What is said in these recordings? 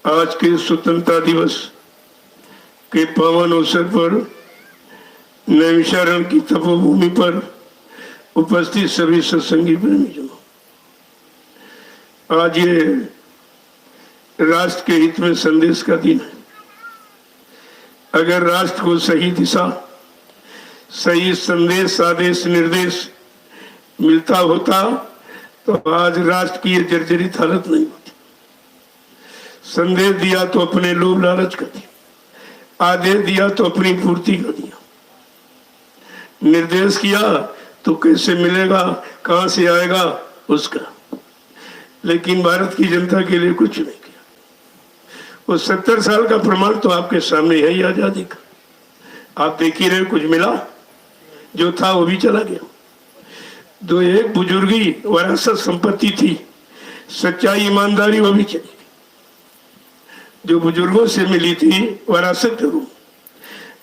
आज के स्वतंत्रता दिवस के पावन अवसर पर नैमिषारण्य की तपोभूमि पर उपस्थित सभी सत्संगी प्रेमीजनों, आज ये राष्ट्र के हित में संदेश का दिन है। अगर राष्ट्र को सही दिशा, सही संदेश, आदेश, निर्देश मिलता होता तो आज राष्ट्र की ये जर्जरित हालत नहीं होती। संदेश दिया तो अपने लोभ लालच का दिया, आदेश दिया तो अपनी पूर्ति का दिया, निर्देश किया तो कैसे मिलेगा, कहां से आएगा उसका। लेकिन भारत की जनता के लिए कुछ नहीं किया। वो 70 साल का प्रमाण तो आपके सामने है ही आजादी का। आप देख ही रहे, कुछ मिला, जो था वो भी चला गया। दो एक बुजुर्गी विरासत संपत्ति थी, सच्चाई ईमानदारी वो भी चली गई। जो बुजुर्गों से मिली थी विरासत जरूर,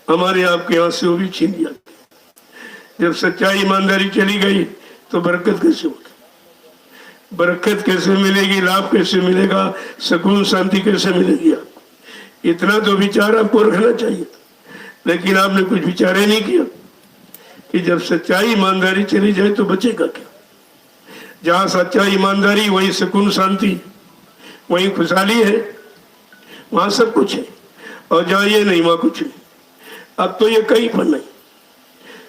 हमारे आपके यहाँ से वो भी छीन लिया। जब सच्चाई ईमानदारी चली गई तो बरकत कैसे होगी? बरकत कैसे मिलेगी? लाभ कैसे मिलेगा? सुकून शांति कैसे मिलेगी? इतना तो विचार आपको रखना चाहिए, लेकिन आपने कुछ विचार ही नहीं किया कि जब सच्चाई ईमानदारी चली जाए तो बचेगा क्या? जहां सच्चाई ईमानदारी वही सुकून शांति, वही खुशहाली है, वहां सब कुछ है। और जहां ये नहीं वहां कुछ नहीं। अब तो ये कहीं पर नहीं।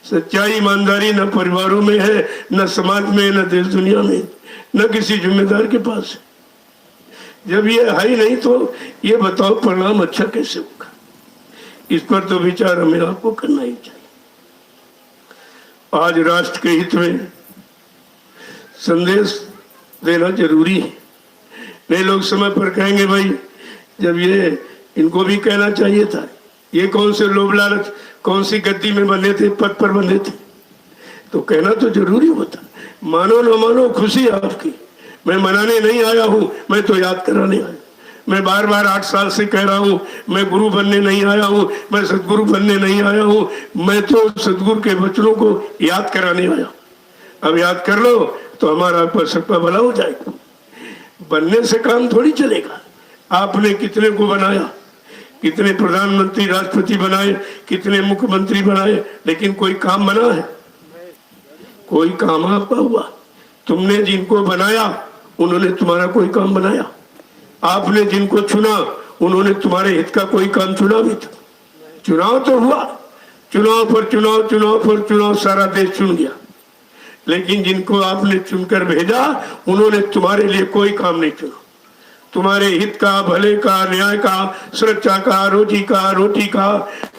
सच्चाई ईमानदारी न परिवारों में है, न समाज में, न देश दुनिया में, न किसी जिम्मेदार के पास है। जब ये है ही नहीं तो ये बताओ परिणाम अच्छा कैसे होगा? इस पर तो विचार हमें आपको करना ही चाहिए। आज राष्ट्र के हित में संदेश देना जरूरी है। नहीं, लोग समय पर कहेंगे भाई जब ये इनको भी कहना चाहिए था, ये कौन से लोभ लालच, कौन सी गद्दी में बने थे, पद पर बने थे, तो कहना तो जरूरी होता। मानो न मानो खुशी आपकी, मैं मनाने नहीं आया हूं, मैं तो याद कराने आया। मैं बार बार 8 साल से कह रहा हूं, मैं गुरु बनने नहीं आया हूं, मैं सदगुरु बनने नहीं आया हूं, मैं तो सदगुरु के वचनों को याद कराने आया। अब याद कर लो तो हमारा पर सबका भला हो जाएगा। बनने से काम थोड़ी चलेगा। आपने कितने को बनाया, कितने प्रधानमंत्री, राष्ट्रपति बनाए, कितने मुख्यमंत्री बनाए, लेकिन कोई काम बना है? कोई काम आपका हुआ? तुमने जिनको बनाया उन्होंने तुम्हारा कोई काम बनाया? आपने जिनको चुना उन्होंने तुम्हारे हित का कोई काम चुना भी था? चुनाव तो हुआ, चुनाव पर चुनाव, चुनाव पर चुनाव, सारा देश चुन गया। लेकिन जिनको आपने चुनकर भेजा उन्होंने तुम्हारे लिए कोई काम नहीं चुना। तुम्हारे हित का, भले का, न्याय का, सुरक्षा का, रोजी का, रोटी का,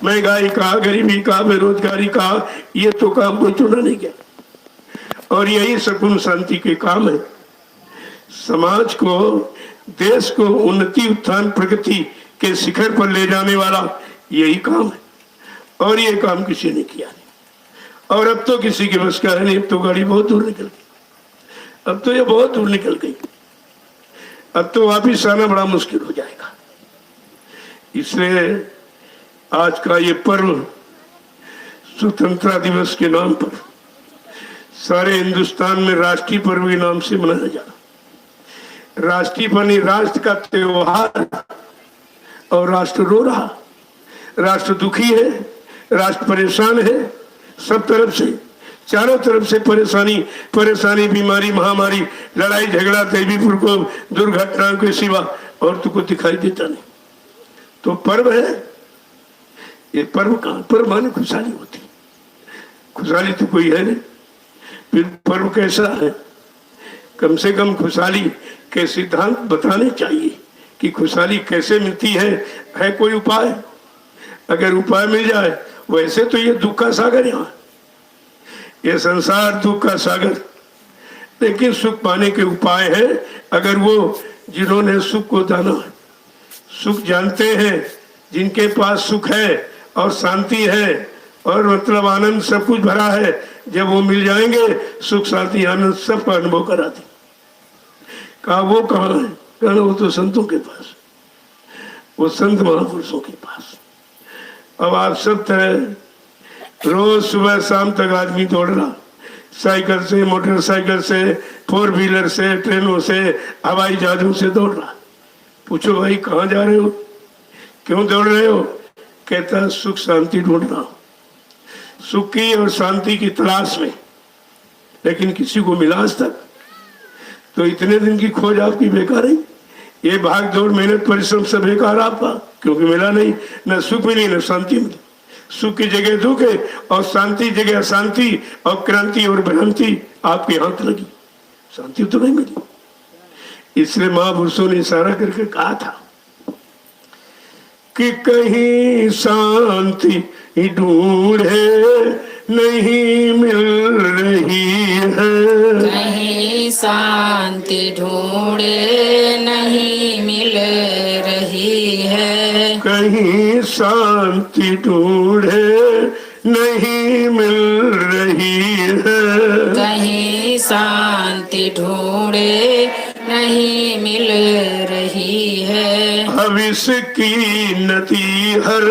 महंगाई का, गरीबी का, बेरोजगारी का, ये तो काम कोई चुना नहीं गया। और यही सुकून शांति के काम है। समाज को, देश को उन्नति, उत्थान, प्रगति के शिखर पर ले जाने वाला यही काम है। और ये काम किसी ने किया नहीं। और अब तो किसी के बस का है नहीं। अब तो गाड़ी बहुत दूर निकल गई। अब तो ये बहुत दूर निकल गई। अब तो वापिस आना बड़ा मुश्किल हो जाएगा। इसलिए आज का ये पर्व स्वतंत्रता दिवस के नाम पर सारे हिंदुस्तान में राष्ट्रीय पर्व के नाम से मनाया जा रहा। राष्ट्रीय बनी, राष्ट्र का त्योहार, और राष्ट्र रो रहा, राष्ट्र दुखी है, राष्ट्र परेशान है। सब तरफ से, चारों तरफ से परेशानी, परेशानी, बीमारी, महामारी, लड़ाई झगड़ा, देवीपुर को दुर्घटनाओं के सिवा और तो कुछ दिखाई देता नहीं। तो पर्व है ये। पर्व कहां? पर्व माने खुशहाली होती। खुशहाली तो कोई है नहीं, फिर पर्व कैसा है? कम से कम खुशहाली के सिद्धांत बताने चाहिए कि खुशहाली कैसे मिलती है कोई उपाय? अगर उपाय मिल जाए, वैसे तो ये दुख का सागर, यहाँ ये संसार दुख का सागर, लेकिन सुख पाने के उपाय है। अगर वो जिन्होंने सुख को जाना है, सुख जानते हैं, जिनके पास सुख है और शांति है और मतलब आनंद सब कुछ भरा है, जब वो मिल जाएंगे, सुख शांति आनंद सबका अनुभव कराते। कहा वो कहाँ है? कहना वो तो संतों के पास, वो संत महापुरुषों के पास। अब आप सब तरह रोज सुबह शाम तक आदमी दौड़ रहा, साइकिल से, मोटरसाइकिल से, 4 व्हीलर से, ट्रेनों से, हवाई जहाजों से दौड़ रहा। पूछो भाई कहाँ जा रहे हो, क्यों दौड़ रहे हो? कहता सुख शांति ढूंढ रहा हूं, सुख की और शांति की तलाश में, लेकिन किसी को मिला आज तक। तो इतने दिन की खोज आपकी बेकार है, ये भाग दौड़ मेहनत परिश्रम सब बेकार आपका, क्योंकि मिला नहीं, न सुख मिली न शांति मिली। सुख की जगह दुख है और शांति जगह अशांति और क्रांति और भ्रांति आपके हाथ लगी, शांति तो नहीं मिली। इसलिए महापुरुषों ने इशारा करके कहा था कि कहीं शांति ढूंढे नहीं मिल रही है, कहीं शांति ढूंढे नहीं मिल रही है, कहीं शांति ढूंढे नहीं मिल रही है, कहीं शांति ढूंढे नहीं मिल रही है। भविष्य की नदी हर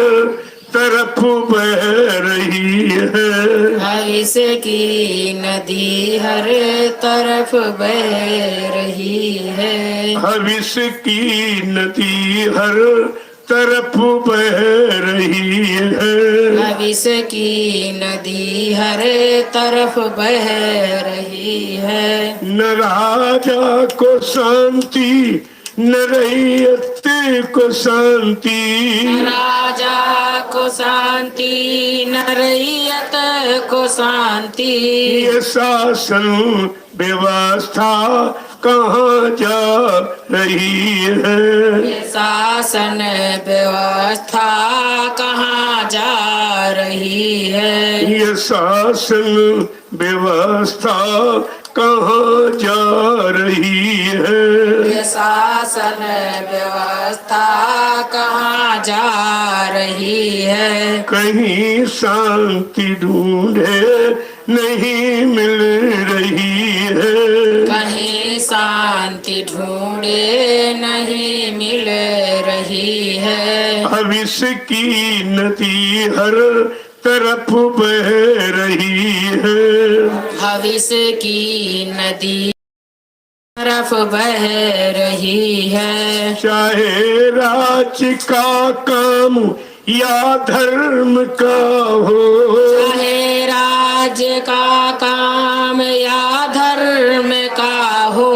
तरफ बह रही है, भविष्य की नदी हर तरफ बह रही है, भविष्य की नदी हर तरफ बह रही है, भविष्य की नदी हर तरफ बह रही है। न राजा को शांति न रैयत को शांति, राजा को शांति न रैयत को शांति, ये शासन व्यवस्था कहाँ जा रही है, ये शासन व्यवस्था कहाँ जा रही है, ये शासन व्यवस्था कहाँ जा रही है, ये शासन व्यवस्था कहाँ जा रही है। कहीं शांति ढूंढे नहीं मिल रही है, कहीं शांति ढूंढे नहीं मिल रही है, भविष्य की नदी हर तरफ बह रही है, भविष्य की नदी तरफ बह रही है, चाहे राज्य का काम या धर्म का हो, चाहे राज्य का काम या धर्म का हो,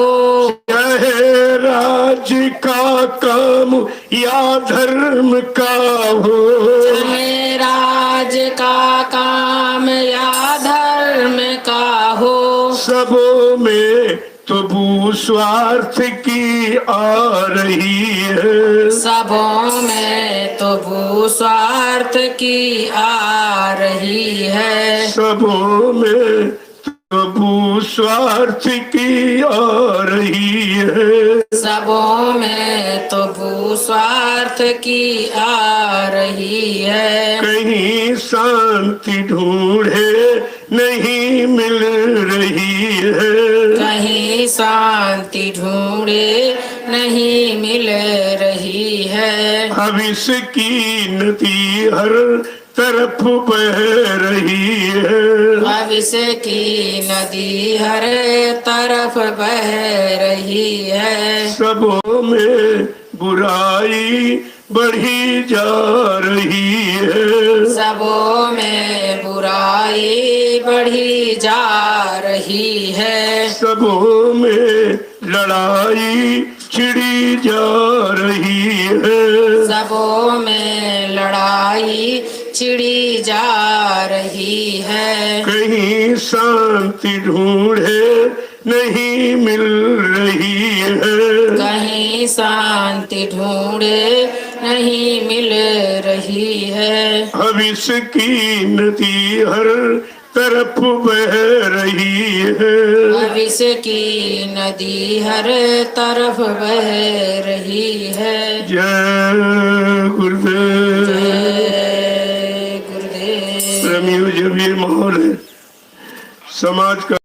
चाहे राज्य का काम या धर्म का हो, चाहे राज्य का काम या धर्म का हो, सबों में तो भू स्वार्थ की आ रही है, सबों में तो भू स्वार्थ की आ रही है, सबों में तो भू स्वार्थ की आ रही है, सबों में तो भू स्वार्थ की आ रही है। कहीं शांति ढूंढे नहीं मिल रही है, कहीं शांति ढूंढे नहीं मिल रही है, भविष्य की नदी हर तरफ बह रही है, भविष्य की नदी हर तरफ बह रही है, सबों में बुराई बढ़ी जा रही है, सबों में बुराई बढ़ी जा रही है, सबों में लड़ाई छिड़ी जा रही है, सबों में लड़ाई छिड़ी जा रही है, कहीं शांति ढूंढे नहीं मिल रही है, कहीं शांति ढूंढे नहीं मिल रही है, भविष्य की नदी हर तरफ बह रही है, भविष्य की नदी हर तरफ बह रही है। जय गुरुदेव। जय गुरुदेव। प्रेमियों, जब ये माहौल है समाज का,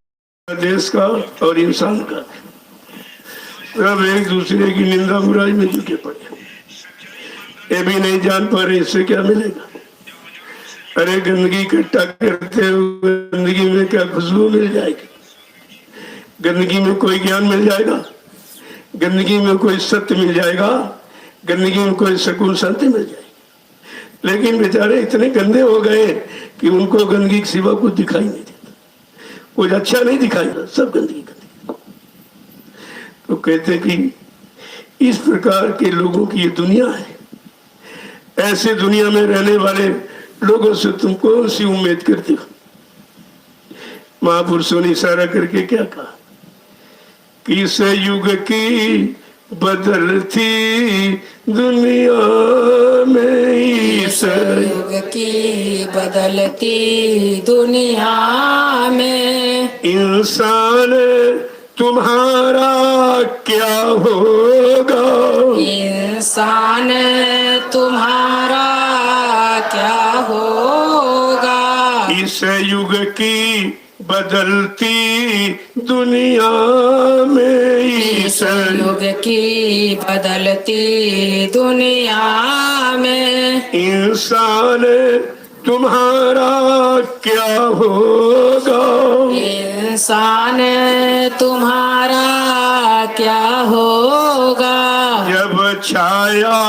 देश का और इंसान का, सब एक दूसरे की निंदा बुराई में झुके पड़े, ये भी नहीं जान पा रहे इससे क्या मिलेगा। अरे गंदगी इकट्ठा करते हुए गंदगी में क्या खुशबू मिल जाएगी, गंदगी में कोई ज्ञान मिल जाएगा, गंदगी में कोई सत्य मिल जाएगा, गंदगी उनको सुकून शांति मिल जाएगी। लेकिन बेचारे इतने गंदे हो गए कि उनको गंदगी के सिवा कुछ दिखाई नहीं देता, कुछ अच्छा नहीं दिखाई देता, सब गंदगी गंदगी। तो कहते कि इस प्रकार के लोगों की ये दुनिया है। ऐसे दुनिया में रहने वाले लोगों से तुम कौन सी उम्मीद करते हो? महापुरुषों ने इशारा करके क्या कहा कि इस युग की बदलती दुनिया में, इस युग की बदलती दुनिया में इंसान तुम्हारा क्या होगा, इंसान तुम्हारा क्या होगा। इस युग की बदलती दुनिया में, इस युग की बदलती दुनिया में इंसान तुम्हारा क्या होगा, इंसान तुम्हारा क्या होगा। जब छाया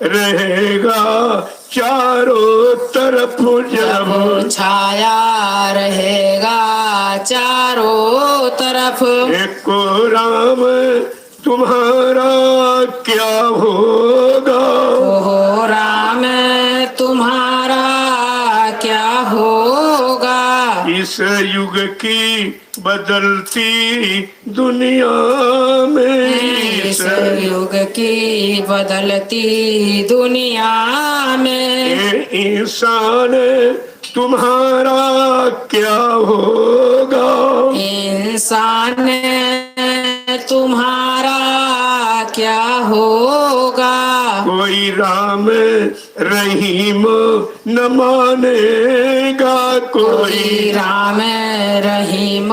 रहेगा चारों तरफ, जब छाया रहेगा चारों तरफ, एको राम तुम्हारा क्या होगा, ओ राम तुम्हारा क्या होगा। इस युग की बदलती दुनिया में, इस युग की बदलती दुनिया में इंसान तुम्हारा क्या होगा, इंसान तुम्हारा क्या होगा। कोई राम रहीम न मानेगा, कोई राम रहीम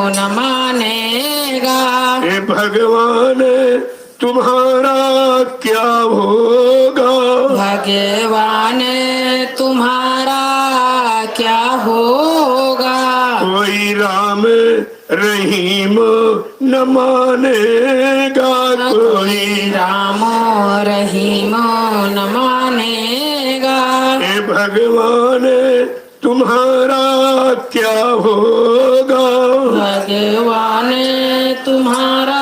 न मानेगा। हे भगवान तुम्हारा क्या होगा, भगवान तुम्हारा क्या होगा। कोई राम रहीम न मानेगा, कोई राम रहीम न मानेगा। हे भगवान तुम्हारा क्या होगा, भगवान तुम्हारा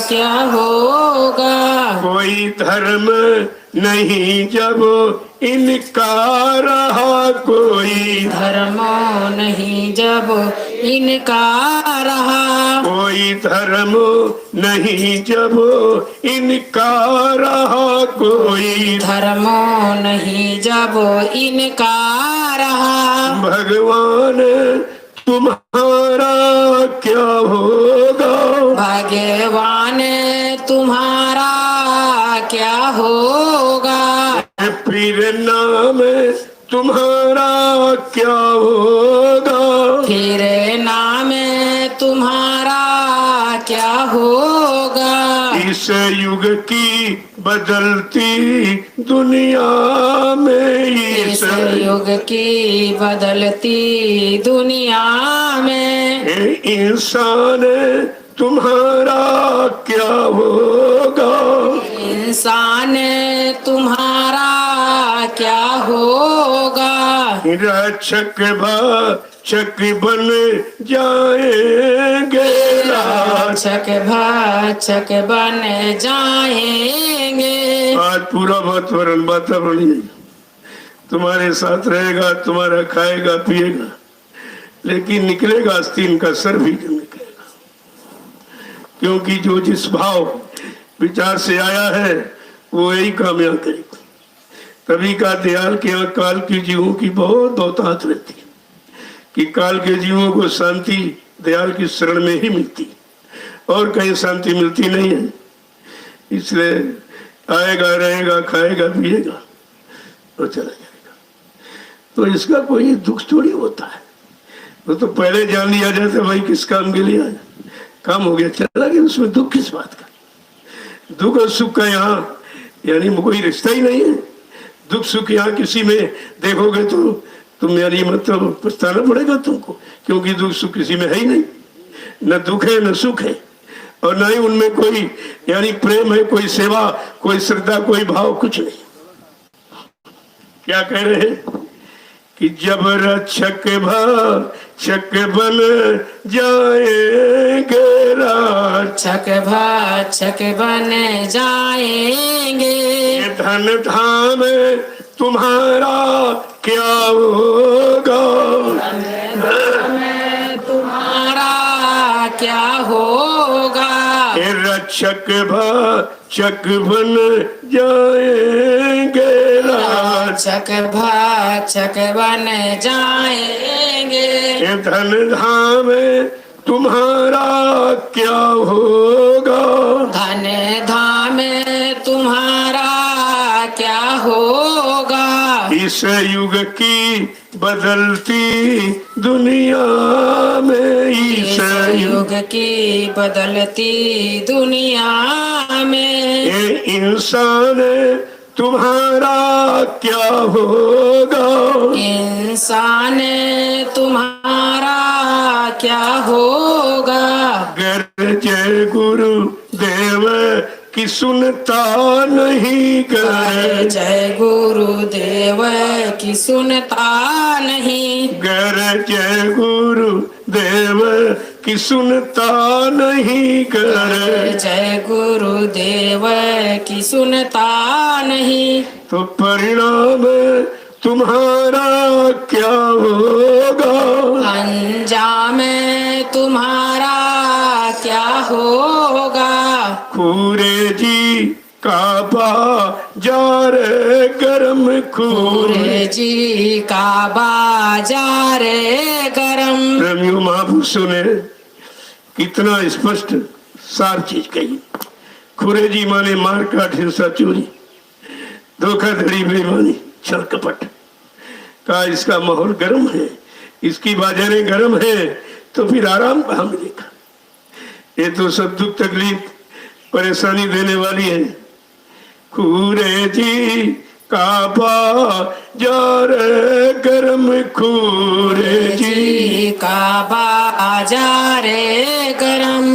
क्या होगा। कोई धर्म नहीं जब इनका रहा, कोई धर्म नहीं जब इनका रहा, कोई धर्म नहीं जब इनका रहा, कोई धर्म नहीं जब इनका रहा। भगवान तुम्हारा क्या होगा, भगवान तुम्हारा क्या होगा। फिर नाम तुम्हारा क्या होगा, फिर नाम तुम्हारा क्या होगा। इस युग की बदलती दुनिया में, इस युग की बदलती दुनिया में इंसान तुम्हारा क्या होगा, इंसान तुम्हारा क्या होगा। रक्षक भक्षक बन जाएंगे, रक्षक भक्षक बन जाएंगे। आज पूरा वातावरण ही तुम्हारे साथ रहेगा, तुम्हारा खाएगा पिएगा, लेकिन निकलेगा आस्तीन का सर भी निकलेगा। क्योंकि जो जिस भाव विचार से आया है वो यही कामयाब करेगा। तभी का दयाल के यहाँ काल के जीवों की बहुत बहुतायत रहती है कि काल के जीवों को शांति दयाल की शरण में ही मिलती, और कहीं शांति मिलती नहीं है। इसलिए आएगा रहेगा खाएगा पिएगा और चला जाएगा। तो इसका कोई दुख थोड़ी होता है, वो तो पहले जान लिया जाता भाई किस काम के लिए आया, काम हो गया चला गया, उसमें दुख किस बात का। दुख और सुख का यहाँ यानी कोई रिश्ता ही नहीं है। दुख सुख यहाँ किसी में देखोगे तो तुम यानी मतलब पछताना पड़ेगा तुमको, क्योंकि दुख सुख किसी में है ही नहीं, न दुख है न सुख है। और ना ही उनमें कोई यानी प्रेम है, कोई सेवा, कोई श्रद्धा, कोई भाव, कुछ नहीं। क्या कह रहे हैं कि जब रक्षक भक्षक बन जाएंगे, रक्षक भक्षक बन जाएंगे, धन धाम तुम्हारा क्या होगा, तुम्हारा क्या होगा। रक्षक भक्षक बन जाएंगे, रक्षक भक्षक बन जाएंगे, धन धाम तुम्हारा क्या होगा, धन धाम तुम्हारा क्या होगा। इस युग की बदलती दुनिया में, इस युग की बदलती दुनिया में, ये इंसान तुम्हारा क्या होगा, इंसान तुम्हारा क्या होगा। गर जय गुरु देव की सुनता नहीं, गर जय गुरुदेव की सुनता नहीं, गर जय गुरु देव की सुनता नहीं, गर जय गुरुदेव की सुनता नहीं, तो परिणाम तुम्हारा क्या होगा, अंजाम तुम्हारा क्या होगा। खूरे जी का बाजार गरम, पूरे जी का बाजार गरम। प्रेमियों महापुरुषों ने कितना स्पष्ट सार चीज कही। खुरे जी माने मार काट, हिंसा, चोरी, धोखाधड़ी, बेईमानी, छल कपट का इसका माहौल गर्म है, इसकी बाजारें गर्म है, तो फिर आराम कहाँ मिलेगा। ये तो सब दुख तकलीफ परेशानी देने वाली है। खूरे जी का बाजार गरम, खूरे जी का बाजार गरम।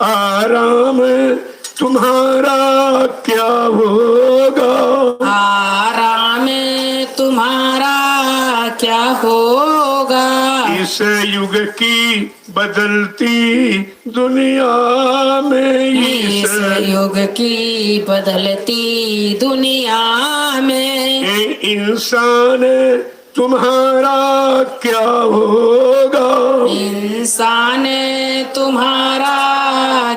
आराम तुम्हारा क्या होगा, आराम तुम्हारा क्या होगा। इस युग की बदलती दुनिया में, इस युग की बदलती दुनिया में, ये इंसान तुम्हारा क्या होगा, इंसान तुम्हारा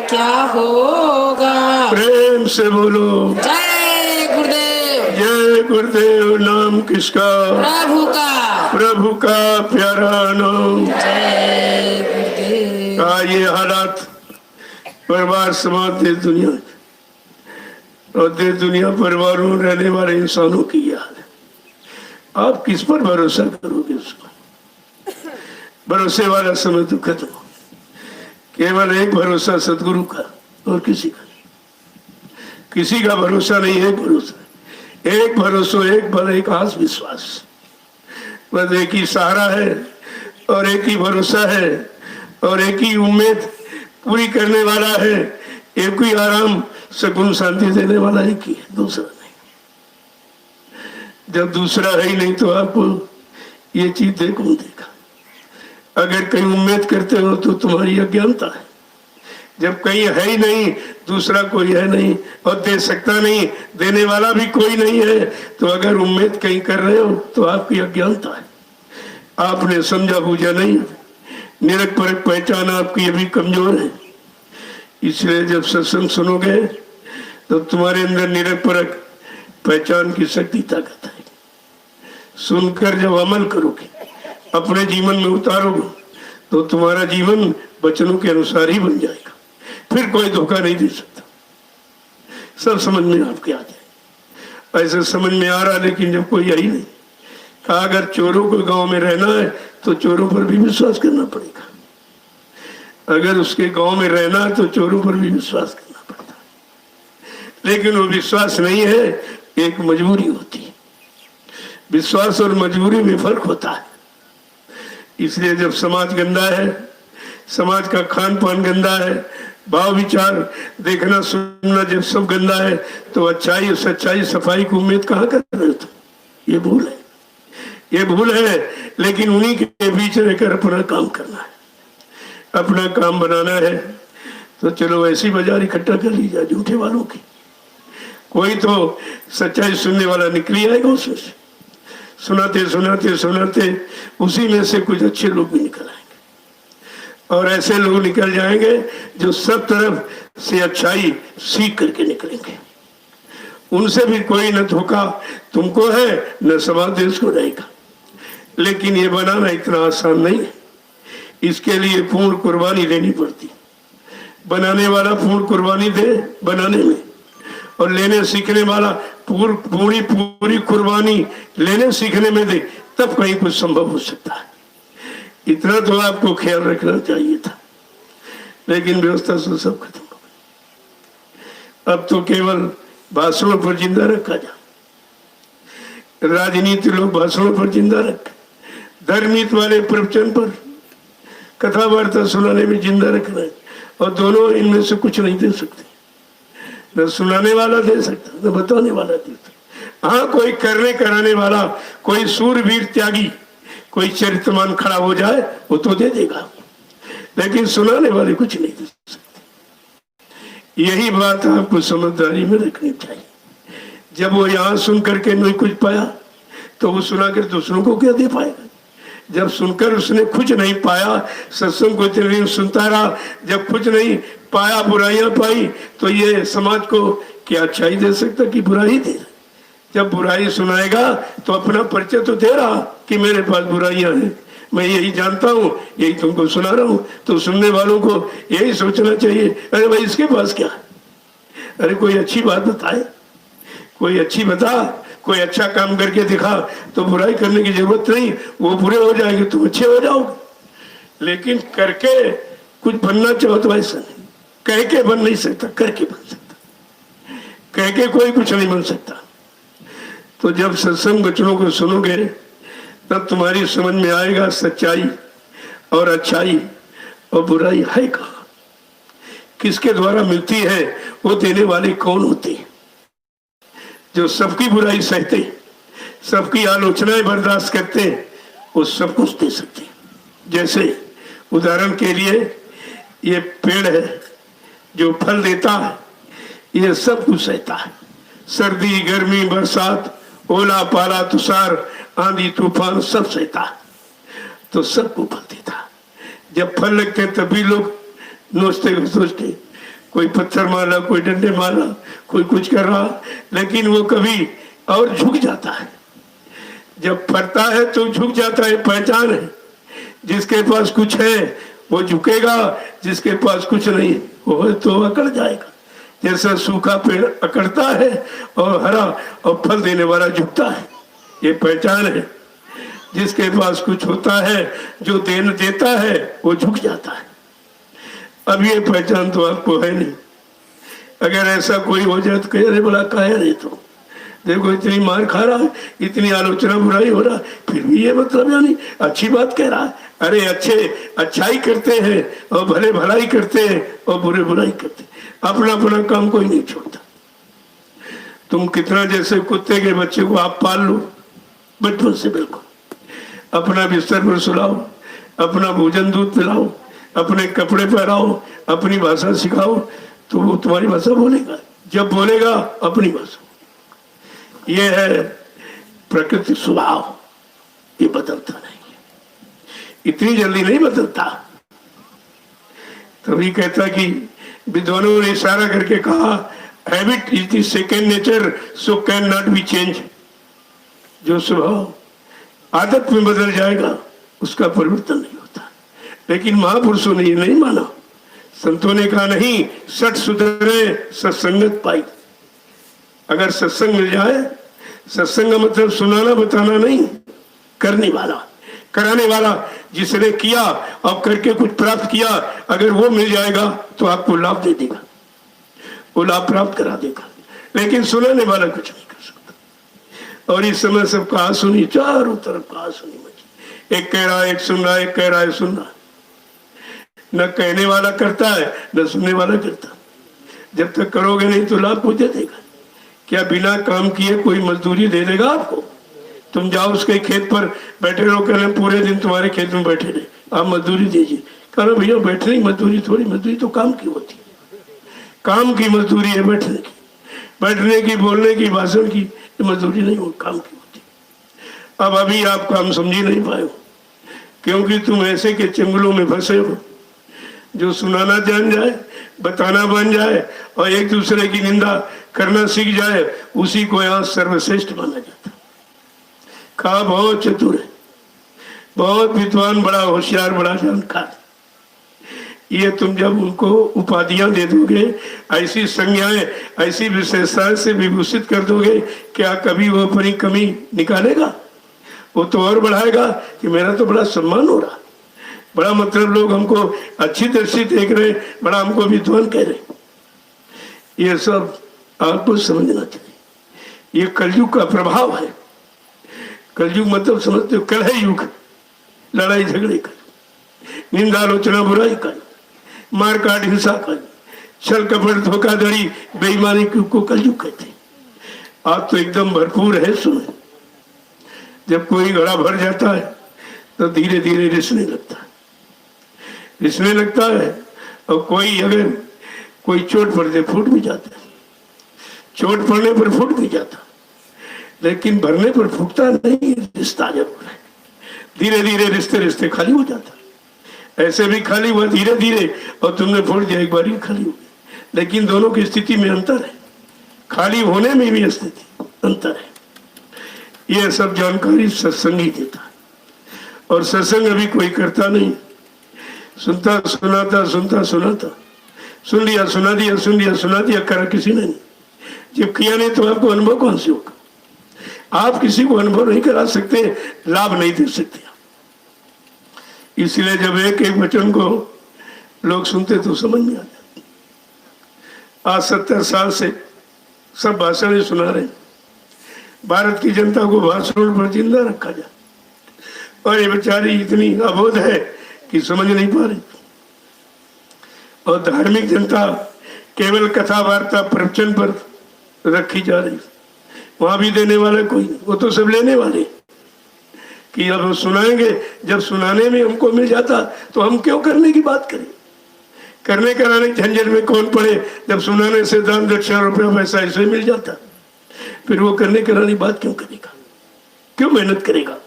क्या होगा। प्रेम से बोलो जय गुरुदेव। जय गुरुदेव। नाम किसका, प्रभु का। प्रभु का प्यारा नाम। जय गुरुदेव। का ये हालात परिवार समाज देश दुनिया और देश दुनिया परिवारों में रहने वाले इंसानों की ये हाल है। आप किस पर भरोसा करोगे उसको। भरोसे वाला समय तो खत्म हो, केवल एक भरोसा सदगुरु का और किसी का नहीं। किसी का भरोसा नहीं, एक भरोसा, एक भरोसा, एक बल, एक आस विश्वास, बस एक ही सहारा है और एक ही भरोसा है और एक ही उम्मीद पूरी करने वाला है, एक ही आराम सुकून शांति देने वाला एक ही है, दूसरा नहीं। जब दूसरा है ही नहीं तो आपको ये चीज दे कौन देगा। अगर कहीं उम्मीद करते हो तो तुम्हारी अज्ञानता है। जब कहीं है ही नहीं, दूसरा कोई है नहीं और दे सकता नहीं, देने वाला भी कोई नहीं है, तो अगर उम्मीद कहीं कर रहे हो तो आपकी अज्ञानता है। आपने समझा बूझा नहीं, निरख परख पहचान आपकी अभी कमजोर है। इसलिए जब सत्संग सुनोगे तो तुम्हारे अंदर निरख परख पहचान की शक्ति ताकत है। सुनकर जब अमल करोगे, अपने जीवन में उतारोगे, तो तुम्हारा जीवन वचनों के अनुसार ही बन जाएगा। फिर कोई धोखा नहीं दे सकता। सब समझ में आपके आ जाए। ऐसे समझ में आ रहा, लेकिन जब कोई आई नहीं कहा अगर चोरों को गांव में रहना है तो चोरों पर भी विश्वास करना पड़ेगा। अगर उसके गांव में रहना है तो चोरों पर भी विश्वास करना पड़ता है। लेकिन वो विश्वास नहीं है, एक मजबूरी होती है। विश्वास और मजबूरी में फर्क होता है। इसलिए जब समाज गंदा है, समाज का खान पान गंदा है, भाव विचार देखना सुनना जब सब गंदा है तो अच्छाई सच्चाई सफाई की उम्मीद कहाँ कर रहे हो तुम? ये भूल है, ये भूल है। लेकिन उन्हीं के बीच रहकर अपना काम करना है, अपना काम बनाना है। तो चलो ऐसी बाजार इकट्ठा कर ली जाए झूठे वालों की, कोई तो सच्चाई सुनने वाला निकली आएगा उसमें से। सुनाते सुनाते सुनाते उसी में से कुछ अच्छे लोग भी निकल आएंगे, और ऐसे लोग निकल जाएंगे जो सब तरफ से अच्छाई सीख करके निकलेंगे। उनसे भी कोई न धोखा तुमको है न समाज देश को रहेगा। लेकिन ये बनाना इतना आसान नहीं है, इसके लिए पूर्ण कुर्बानी देनी पड़ती। बनाने वाला पूर्ण कुर्बानी दे बनाने में, और लेने सीखने वाला पूरी कुर्बानी लेने सीखने में दे, तब कहीं कुछ संभव हो सकता है। इतना तो आपको ख्याल रखना चाहिए था, लेकिन व्यवस्था से सब खत्म हो गई। अब तो केवल भाषणों पर जिंदा रखा जा, राजनीति लोग भाषणों पर जिंदा रख, धर्मनीति वाले प्रवचन पर कथा वार्ता सुनाने में जिंदा रखना है, और दोनों इनमें से कुछ नहीं दे सकते। न सुनाने वाला दे सकता, न बताने वाला दे सकता। हाँ, कोई करने कराने वाला, कोई सूरवीर त्यागी, कोई चरित्रमान खड़ा हो जाए वो तो दे देगा, लेकिन सुनाने वाले कुछ नहीं दे सकते। यही बात आपको समझदारी में रखनी चाहिए। जब वो यहाँ सुन करके नहीं कुछ पाया तो वो सुनाकर दूसरों को क्या दे पाएगा? जब सुनकर उसने कुछ नहीं पाया, सत्संग को इतने दिन सुनता रहा, जब कुछ नहीं पाया, बुराइयां पाई, तो ये समाज को क्या अच्छाई दे सकता कि बुराई दे? जब बुराई सुनाएगा तो अपना परिचय तो दे रहा कि मेरे पास बुराइयां हैं, मैं यही जानता हूँ, यही तुमको सुना रहा हूँ। तो सुनने वालों को यही सोचना चाहिए, अरे भाई इसके पास क्या है? अरे कोई अच्छी बात बताए, कोई अच्छी बता, कोई अच्छा काम करके दिखा, तो बुराई करने की जरूरत नहीं। वो बुरे हो जाएंगे, तुम अच्छे हो जाओगे। लेकिन करके कुछ बनना चाहो तो ऐसा नहीं, कह के बन नहीं सकता, करके बन सकता। कह के कोई कुछ नहीं बन सकता। तो जब सत्संग वचनों को सुनोगे तब तुम्हारी समझ में आएगा सच्चाई और अच्छाई और बुराई है कहाँ, किसके द्वारा मिलती है, वो देने वाले कौन होते हैं। जो सबकी बुराई सहते, सबकी आलोचनाएं बर्दाश्त करते, वो सब कुछ दे सकते। जैसे उदाहरण के लिए ये पेड़ है जो फल देता है, ये सब कुछ सहता है। सर्दी गर्मी बरसात ओला पाला तुषार आंधी तूफान सब सहता है, तो सबको फल देता। जब फल लगते तभी लोग नोचते सोचते, कोई पत्थर मारा, कोई डंडे मारा, कोई कुछ कर रहा, लेकिन वो कभी और झुक जाता है। जब फरता है तो झुक जाता है, पहचान है। जिसके पास कुछ है वो झुकेगा, जिसके पास कुछ नहीं वो तो अकड़ जाएगा। जैसा सूखा पेड़ अकड़ता है और हरा और फल देने वाला झुकता है, ये पहचान है। जिसके पास कुछ होता है, जो देता है, वो झुक जाता है। अब ये पहचान तो आपको है नहीं। अगर ऐसा कोई हो जाए तो कहे बोला काहे रे, तो देखो इतनी मार खा रहा है, इतनी आलोचना बुराई हो रहा है, फिर भी ये मतलब यानी अच्छी बात कह रहा है। अरे अच्छे अच्छाई करते हैं और भले भलाई करते हैं और बुरे बुराई करते हैं, अपना अपना काम कोई नहीं छोड़ता। तुम कितना जैसे कुत्ते के बच्चे को आप पाल लो बचपन से, बिल्कुल अपना बिस्तर पर सुलाओ, अपना भोजन दूध पिलाओ, अपने कपड़े पहनाओ, अपनी भाषा सिखाओ, तो वो तुम्हारी भाषा बोलेगा। जब बोलेगा अपनी भाषा, ये है प्रकृति स्वभाव, ये बदलता नहीं है, इतनी जल्दी नहीं बदलता। तभी कहता कि विद्वानों ने इशारा करके कहा, habit is the second nature so can not be change. जो स्वभाव आदत में बदल जाएगा उसका परिवर्तन नहीं होता। लेकिन महापुरुषों ने ये नहीं माना। संतों ने कहा नहीं, सठ सुधरे सत्संगत पाई। अगर सत्संग मिल जाए, सत्संग का मतलब सुनाना बताना नहीं, करने वाला, कराने वाला, जिसने किया और करके कुछ प्राप्त किया, अगर वो मिल जाएगा तो आपको लाभ दे देगा, वो लाभ प्राप्त करा देगा। लेकिन सुनाने वाला कुछ नहीं कर सकता। और इस समय सब कहा सुनी, चारों तरफ कहा सुनी मची। एक कह रहा है एक सुन रहा है, एक कह रहा है सुन रहा है। न कहने वाला करता है न सुनने वाला करता। जब तक करोगे नहीं तो लाभ मुझे देगा क्या? बिना काम किए कोई मजदूरी दे देगा आपको? तुम जाओ उसके खेत पर बैठे रहो, कह रहे पूरे दिन तुम्हारे खेत में बैठे रहे, आप मजदूरी दीजिए। कह रहे भैया बैठने की मजदूरी थोड़ी, मजदूरी तो काम की होती है, काम की मजदूरी है बैठने की, बैठने की, बोलने की, भाषण की मजदूरी नहीं हो, काम की होती। अब अभी आप काम समझी नहीं पाए हो क्योंकि तुम ऐसे के चंगलों में फंसे हो। जो सुनाना जान जाए, बताना बन जाए और एक दूसरे की निंदा करना सीख जाए, उसी को यहाँ सर्वश्रेष्ठ माना जाता। कहा बहुत चतुर है, बहुत विद्वान, बड़ा होशियार, बड़ा जानकार। ये तुम जब उनको उपाधियां दे दोगे, ऐसी संज्ञाएं, ऐसी विशेषताएं से विभूषित कर दोगे, क्या कभी वो अपनी कमी निकालेगा? वो तो और बढ़ाएगा कि मेरा तो बड़ा सम्मान हो रहा, बड़ा मतलब लोग हमको अच्छी दृष्टि देख रहे, बड़ा हमको विद्वान कह रहे। ये सब आपको समझना चाहिए, ये कलयुग का प्रभाव है। कलयुग मतलब समझते हो, कलह युग, लड़ाई झगड़े का, निंदा आलोचना बुराई का, मार काट हिंसा का, छल कपट धोखाधड़ी बेईमानी को कलयुग कहते हैं। आज तो एकदम भरपूर है। सुने, जब कोई घड़ा भर जाता है तो धीरे धीरे रिसने लगता है, रिसने लगता है। और कोई अगर कोई चोट पड़ जाए फूट भी जाता है, चोट पड़ने पर फूट भी जाता, लेकिन भरने पर फूटता नहीं, रिश्ता जरूर है। धीरे धीरे रिश्ते रिश्ते खाली हो जाता, ऐसे भी खाली हुआ धीरे धीरे, और तुमने फोड़ दिया एक बार ही खाली हो गया। लेकिन दोनों की स्थिति में अंतर है, खाली होने में भी स्थिति अंतर है। यह सब जानकारी सत्संग ही देता है, और सत्संग अभी कोई करता नहीं। सुनता सुनाता, सुनता सुनाता, सुन लिया सुना दिया, सुन लिया सुना दिया, करा किसी ने नहीं। जब किया नहीं तो आपको अनुभव कौन से होगा? आप किसी को अनुभव नहीं करा सकते, लाभ नहीं दे सकते। इसलिए जब एक एक वचन को लोग सुनते तो समझ में आ जाते। आज 70 साल से सब भाषण सुना रहे, भारत की जनता को भाषण पर जिंदा रखा जाए, और ये बेचारी इतनी अबोध है कि समझ नहीं पा रही। और धार्मिक जनता केवल कथा वार्ता प्रवचन पर रखी जा रही, वहां भी देने वाला कोई नहीं, वो तो सब लेने वाले कि अब हम सुनाएंगे। जब सुनाने में हमको मिल जाता तो हम क्यों करने की बात करें? करने कराने झंझट में कौन पड़े, जब सुनाने से दान दक्षिणा रुपया पैसा ऐसे मिल जाता, फिर वो करने कराने बात क्यों करेगा? क्यों मेहनत करेगा?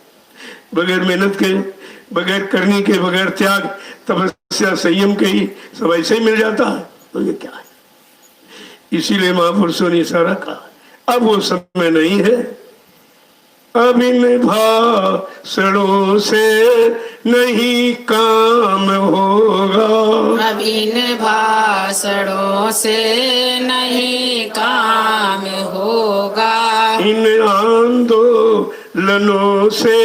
बगैर मेहनत के, बगैर करने के, बगैर त्याग तपस्या संयम के ही सब ऐसे ही मिल जाता है, तो ये क्या है? इसीलिए महापुरुषों ने सारा कहा अब वो समय नहीं है। अब इन भाषणों से नहीं काम होगा, अब इन भाषणों से नहीं काम होगा, इन आंदोलनों से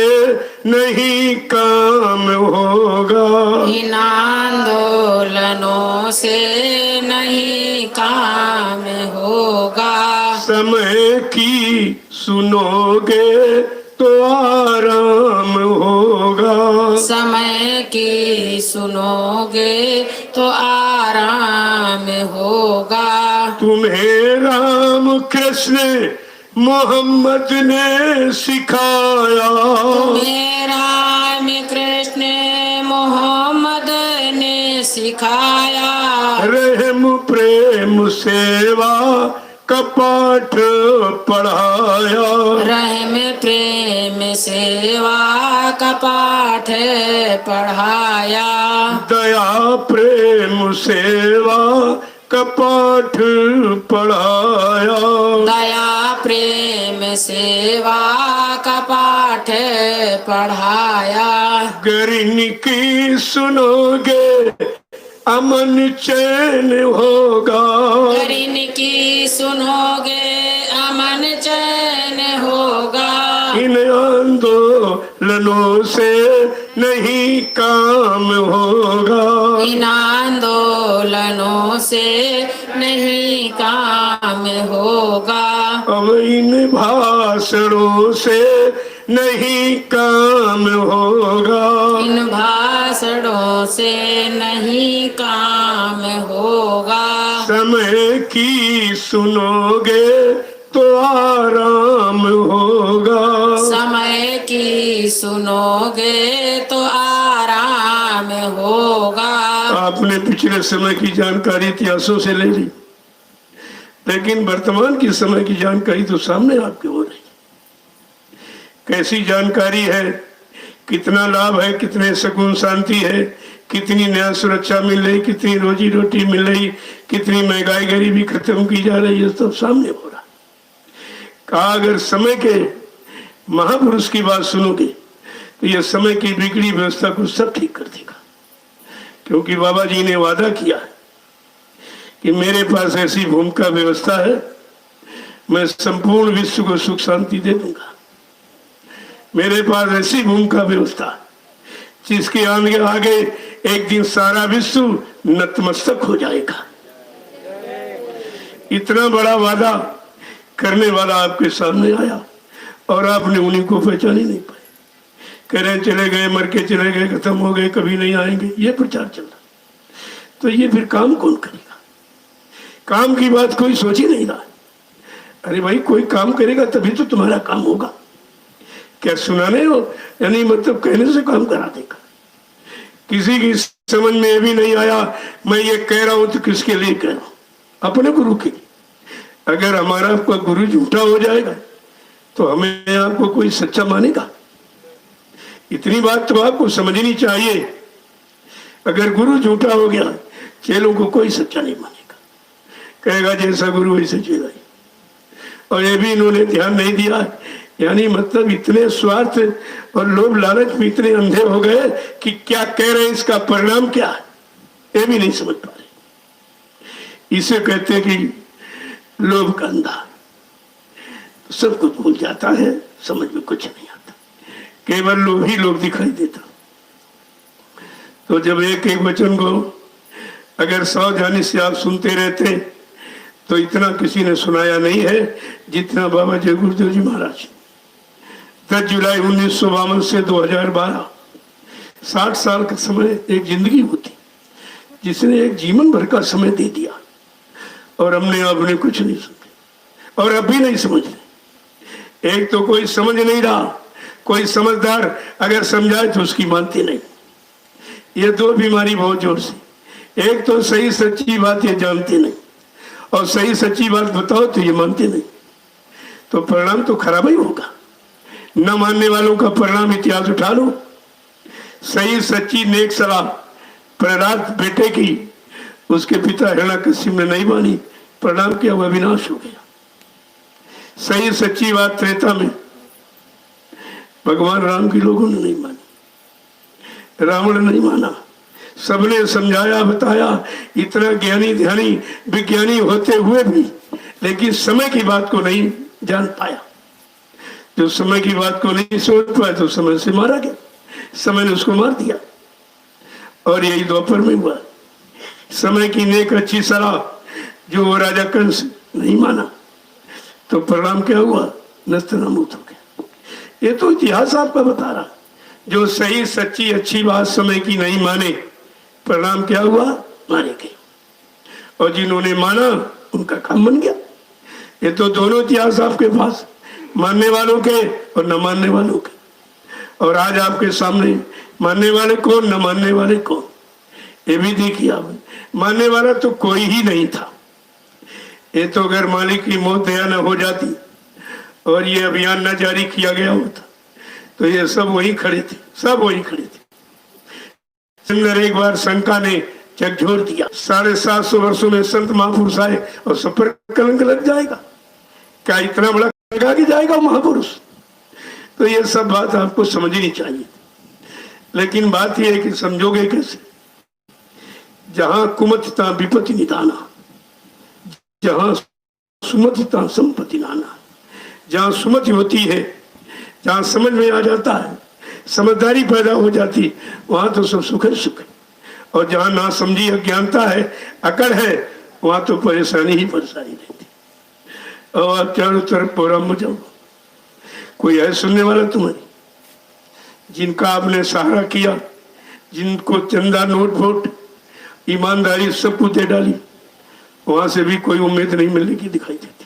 नहीं काम होगा, इन आंदोलनों से नहीं काम होगा। समय की सुनोगे तो आराम होगा, समय की सुनोगे तो आराम होगा। तुम्हें राम कृष्ण मोहम्मद ने सिखाया, तुम्हें राम कृष्ण मोहम्मद ने सिखाया, रहम प्रेम सेवा का पाठ पढ़ाया, रहम प्रेम सेवा का पाठ पढ़ाया, दया प्रेम सेवा का पाठ पढ़ाया, दया प्रेम सेवा का पाठ पढ़ाया। गर इनकी सुनोगे अमन चैन होगा, अगर इनकी सुनोगे अमन चैन होगा, इन आंदोलनों से नहीं काम होगा, इन आंदोलनों से नहीं काम होगा। अब इन भाषणों से नहीं काम होगा। इन भाषणों से नहीं काम होगा। समय की सुनोगे तो आराम होगा। समय की सुनोगे तो आराम होगा। आपने पिछले समय की जानकारी इतिहासों से ले ली, लेकिन वर्तमान की समय की जानकारी तो सामने आपके हो रही। कैसी जानकारी है, कितना लाभ है, कितने सुकून शांति है, कितनी न्याय सुरक्षा मिल रही, कितनी रोजी रोटी मिल रही, कितनी महंगाई गरीबी खत्म की जा रही है, सब सामने हो रहा। कहा अगर समय के महापुरुष की बात सुनोगे तो यह समय की बिगड़ी व्यवस्था को सब ठीक कर देगा। क्योंकि बाबा जी ने वादा किया कि मेरे पास ऐसी भूमिका व्यवस्था है, मैं संपूर्ण विश्व को सुख शांति दे दूंगा। मेरे पास ऐसी भूमिका व्यवस्था जिसके आगे एक दिन सारा विश्व नतमस्तक हो जाएगा। इतना बड़ा वादा करने वाला आपके सामने आया और आपने उन्हीं को पहचान ही नहीं पाए। कह रहे चले गए, मर के चले गए, खत्म हो गए, कभी नहीं आएंगे, ये प्रचार चल रहा। तो ये फिर काम कौन करेगा? काम की बात कोई सोच ही नहीं रहा। अरे भाई कोई काम करेगा तभी तो तुम्हारा काम होगा। क्या सुनाने हो यानी मतलब कहने से काम करा देगा? किसी की समझ में ये भी नहीं आया मैं ये कह रहा हूं तो किसके लिए कह रहा हूं? अपने गुरु के लिए। अगर हमारा आपका गुरु झूठा हो जाएगा तो हमें आपको कोई सच्चा मानेगा? इतनी बात तो आपको समझनी चाहिए। अगर गुरु झूठा हो गया चेलों को कोई सच्चा नहीं मानेगा, कहेगा जैसा गुरु वैसे चेला। और ये भी इन्होंने ध्यान नहीं दिया, यानी मतलब इतने स्वार्थ और लोभ लालच में इतने अंधे हो गए कि क्या कह रहे हैं इसका परिणाम क्या है ये भी नहीं समझ पा रहे। इसे कहते हैं कि लोभ का अंधा। सब कुछ भूल जाता है, समझ में कुछ नहीं आता, केवल लोभ ही लोभ दिखाई देता। तो जब एक एक वचन को अगर सावधानी से आप सुनते रहते तो इतना किसी ने सुनाया नहीं है जितना बाबा जय गुरुदेव जी महाराज। 10 जुलाई 1952 से 2012, 60 साल का समय एक जिंदगी होती जिसने एक जीवन भर का समय दे दिया और हमने आपने कुछ नहीं समझे और अब भी नहीं समझ रहे। एक तो कोई समझ नहीं रहा, कोई समझदार अगर समझाए तो उसकी मानते नहीं। ये दो बीमारी बहुत जोर से, एक तो सही सच्ची बात ये जानते नहीं और सही सच्ची बात बताओ तो ये मानते नहीं, तो परिणाम तो खराब ही होगा। न मानने वालों का परिणाम इतिहास उठा लो। सही सच्ची नेक सलाह प्रहलाद बेटे की उसके पिता हिरण्यकश्यप ने नहीं मानी, परिणाम क्या हुआ? विनाश हो गया। सही सच्ची बात त्रेता में भगवान राम की लोगों ने नहीं मानी, रावण ने नहीं माना, सबने समझाया बताया, इतना ज्ञानी ध्यानी विज्ञानी होते हुए भी, लेकिन समय की बात को नहीं जान पाया। जो समय की बात को नहीं सोच पाया तो समय से मारा गया, समय ने उसको मार दिया। और यही द्वापर में हुआ। समय की नेक अच्छी सलाह जो वो राजा कंस नहीं माना तो परिणाम क्या हुआ? नस्तनाबूद हो गया। ये तो इतिहास आपका बता रहा। जो सही सच्ची अच्छी बात समय की नहीं माने, परिणाम क्या हुआ? मारे गए। और जिन्होंने माना उनका काम बन गया। ये तो दोनों इतिहास आपके पास, मानने वालों के और न मानने वालों के। और आज आपके सामने मानने वाले कौन, न मानने वाले कौन, ये भी देखिए आपने। मानने वाला तो कोई ही नहीं था। ये तो अगर मालिक की मौत दया न हो जाती और ये अभियान न जारी किया गया होता तो ये सब वही खड़े थे, सब वही खड़े थे। अंदर एक बार शंका ने झकझोर दिया। 750 वर्षों में संत महापुरुष आए और सब पर कलंक लग जाएगा क्या? इतना बड़ा लगा के जाएगा महापुरुष? तो ये सब बात आपको समझनी चाहिए। लेकिन बात यह है कि समझोगे कैसे? जहां कुमतिता विपत्ति निदाना, जहां सुमतिता संपत्ति नाना। जहां सुमति होती है, जहां समझ में आ जाता है, समझदारी पैदा हो जाती, वहां तो सब सुख है सुख है। और जहां ना समझी अज्ञानता है, अकड़ है, वहां तो परेशानी ही परेशानी रहती। और चारों तरफ प्रोग्राम में जाओ, कोई है सुनने वाला तुम्हारी? जिनका आपने सहारा किया, जिनको चंदा नोट वोट ईमानदारी सब कुछ दे डाली, वहां से भी कोई उम्मीद नहीं मिलने की दिखाई देती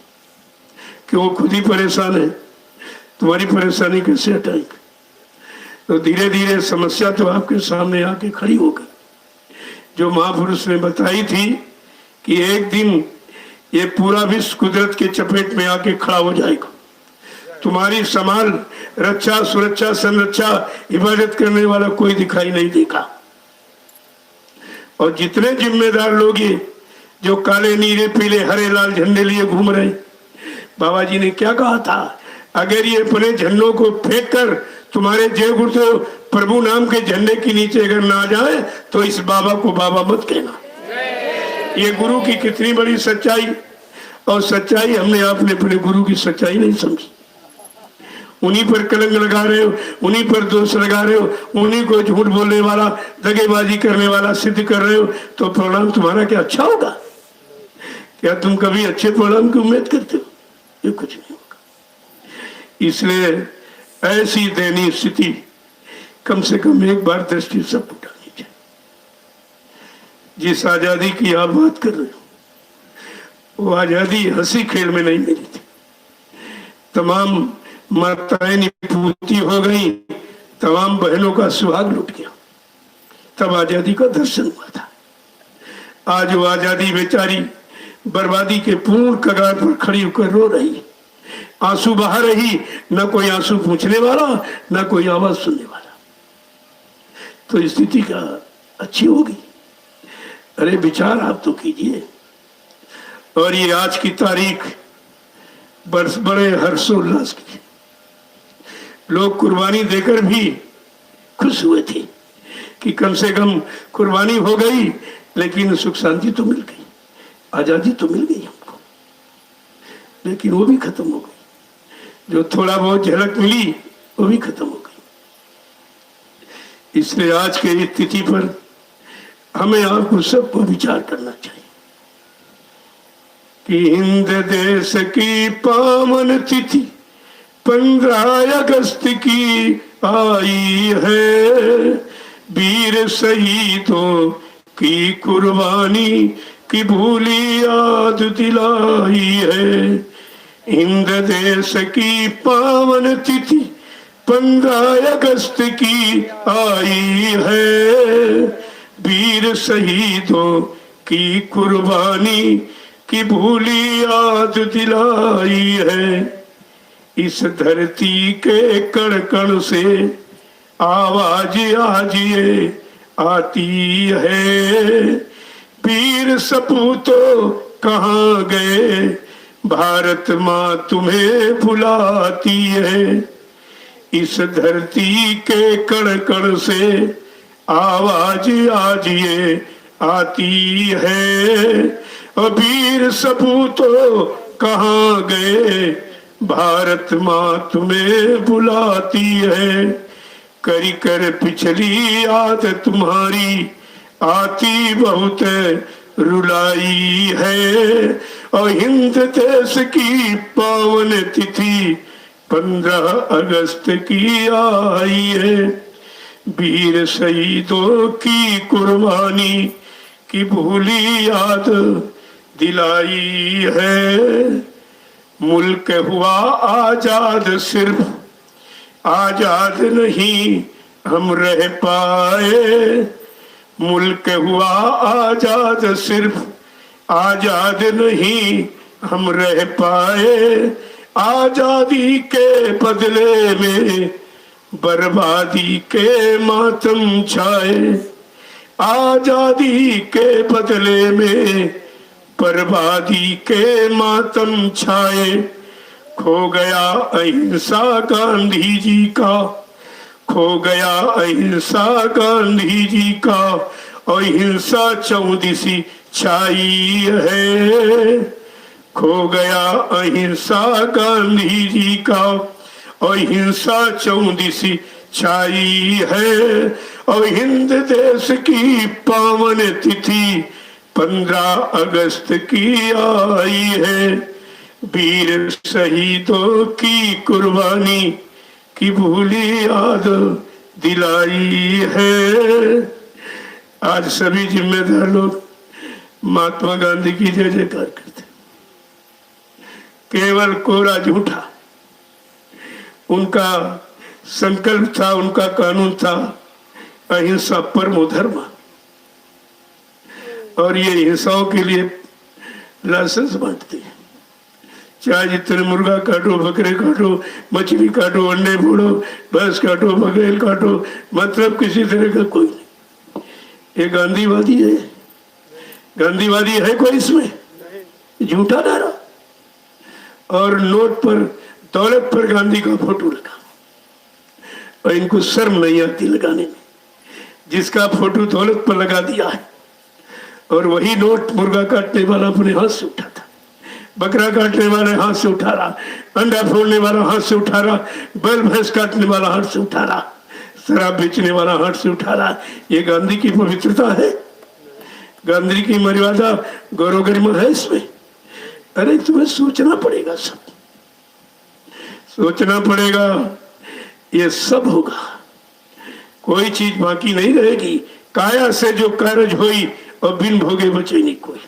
कि वो खुद ही परेशान है, तुम्हारी परेशानी कैसे हटाएंगे? तो धीरे धीरे समस्या तो आपके सामने आके खड़ी हो गई, जो महापुरुष ने बताई थी कि एक दिन ये पूरा विश्व कुदरत के चपेट में आके खड़ा हो जाएगा। तुम्हारी संभाल, रक्षा, सुरक्षा, संरक्षा, इबादत करने वाला कोई दिखाई नहीं देगा। और जितने जिम्मेदार लोग ये जो काले नीले पीले हरे लाल झंडे लिए घूम रहे, बाबा जी ने क्या कहा था? अगर ये अपने झंडों को फेंक कर तुम्हारे जय गुरुदेव प्रभु नाम के झंडे के नीचे अगर ना जाए तो इस बाबा को बाबा मत कहना। ये गुरु की कितनी बड़ी सच्चाई, और सच्चाई हमने आपने अपने गुरु की सच्चाई नहीं समझी। उन्हीं पर कलंक लगा रहे हो, उन्हीं पर दोष लगा रहे हो, उन्हीं को झूठ बोलने वाला, दगेबाजी करने वाला सिद्ध कर रहे हो, तो परिणाम तुम्हारा क्या अच्छा होगा? क्या तुम कभी अच्छे परिणाम की उम्मीद करते हो? ये कुछ नहीं होगा। इसलिए ऐसी दयनीय स्थिति कम से कम एक बार दृष्टि सब उठानी चाहिए। जिस आजादी की आप बात कर रहे हो, वो आजादी हंसी खेल में नहीं मिली थी। तमाम माताएं निपूती हो गई, तमाम बहनों का सुहाग लुट गया, तब आजादी का दर्शन हुआ था। आज वो आजादी बेचारी बर्बादी के पूर्ण कगार पर खड़ी होकर रो रही, आंसू बहा रही, न कोई आंसू पूछने वाला, न कोई आवाज सुनने वाला। तो स्थिति क्या अच्छी होगी? अरे विचार आप तो कीजिए। और ये आज की तारीख बड़े हर्षोल्लास की, लोग कुर्बानी देकर भी खुश हुए थे कि कम से कम कुर्बानी हो गई, लेकिन सुख शांति तो मिल गई, आजादी तो मिल गई हमको। लेकिन वो भी खत्म हो गई, जो थोड़ा बहुत झलक मिली वो भी खत्म हो गई। इसलिए आज के स्थिति पर हमें आपको सबको विचार करना चाहिए कि हिंद देश की पावन तिथि 15 अगस्त की आई है। वीर शहीदों की कुर्बानी की भूली याद दिलाई है। हिंद देश की पावन तिथि 15 अगस्त की आई है। वीर शहीदों की कुर्बानी की भूली याद दिलाई है। इस धरती के कण कण से आवाज आज ये आती है। वीर सपूतों कहाँ गए, भारत माँ तुम्हें बुलाती है। इस धरती के कण कण से आवाज आज ये आती है। वीर सपूतों कहाँ गए, भारत माँ तुम्हें बुलाती है। करी कर पिछली याद तुम्हारी आती बहुत रुलाई है। और हिंद देश की पावन तिथि 15 अगस्त की आई है। वीर शहीदों की कुर्बानी की भूली याद दिलाई है। मुल्क हुआ आजाद, सिर्फ आजाद नहीं हम रह पाए। मुल्क हुआ आजाद, सिर्फ आजाद नहीं हम रह पाए। आजादी के बदले में बर्बादी के मातम छाए। आजादी के बदले में बर्बादी के मातम छाए। खो गया अहिंसा गांधी जी का, खो गया अहिंसा गांधी जी का। और हिंसा चौदिसी छाई है। खो गया अहिंसा गांधी जी का, और हिंसा चौदिसी छाई है। और हिंद देश की पावन तिथि 15 अगस्त की आई है। वीर शहीदों की कुर्बानी की भूली याद दिलाई है। आज सभी जिम्मेदार लोग महात्मा गांधी की जय जयकार करते, केवल कोरा झूठा उनका संकल्प था, उनका कानून था अहिंसा परमो धर्म, और ये हिंसाओं के लिए लाइसेंस बांटते हैं। चाहे जितने मुर्गा काटो, बकरे काटो, मछली काटो, अंडे फोड़ो, भैंस काटो, बघेल काटो, मतलब किसी तरह का कोई नहीं। ये गांधीवादी है? गांधीवादी है कोई इसमें? झूठा नारा, और नोट पर दौलत पर गांधी का फोटो लगा, और इनको शर्म नहीं आती लगाने में। जिसका फोटो दौलत पर लगा दिया है, और वही नोट मुर्गा काटने वाला अपने हाथ से उठा था, बकरा काटने वाला हाथ से उठा रहा, अंडा फोड़ने वाला हाथ से उठा रहा, बैल भैंस काटने वाला हाथ से उठा रहा, शराब बेचने वाला हाथ से उठा रहा। ये गांधी की पवित्रता है? गांधी की मर्यादा, गौरव गरिमा है इसमें? अरे तुम्हें सोचना पड़ेगा, सब सोचना पड़ेगा। ये सब होगा, कोई चीज बाकी नहीं रहेगी। काया से जो कारज होई और बिन भोगे बचे नहीं कोई।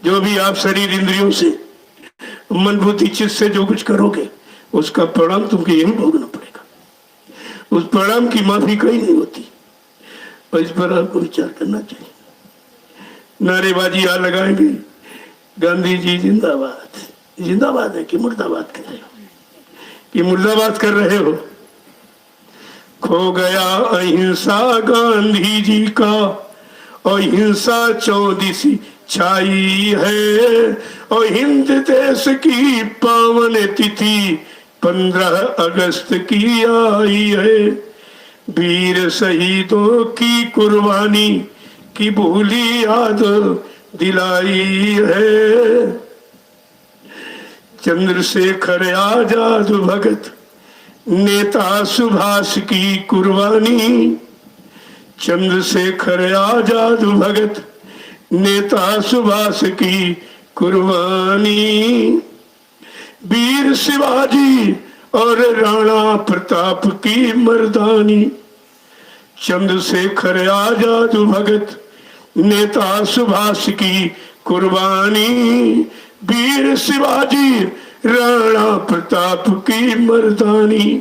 जो भी आप शरीर इंद्रियों से, मन बुद्धि चित्त से जो कुछ करोगे, उसका परिणाम तुमको यही भोगना पड़ेगा। उस परिणाम की माफी कहीं नहीं होती, और इस पर आपको विचार करना चाहिए। नारेबाजी यहाँ लगाएंगे, गांधी जी जिंदाबाद, जिंदाबाद है कि मुर्दाबाद कर रहे हो? कि मुर्दाबाद कर रहे हो? खो गया अहिंसा गांधी जी का, और हिंसा चौदिसी छाई है, और हिंद देश की पावन तिथि 15 अगस्त की आई है। वीर शहीदों की कुर्बानी की भूली याद दिलाई है। चंद्रशेखर आजाद भगत नेता सुभाष की कुर्बानी, चंद्रशेखर आजाद भगत नेता सुभाष की कुर्बानी, वीर शिवाजी और राणा प्रताप की मर्दानी, चंद्रशेखर आजाद भगत नेता सुभाष की कुर्बानी, वीर शिवाजी राणा प्रताप की मर्दानी।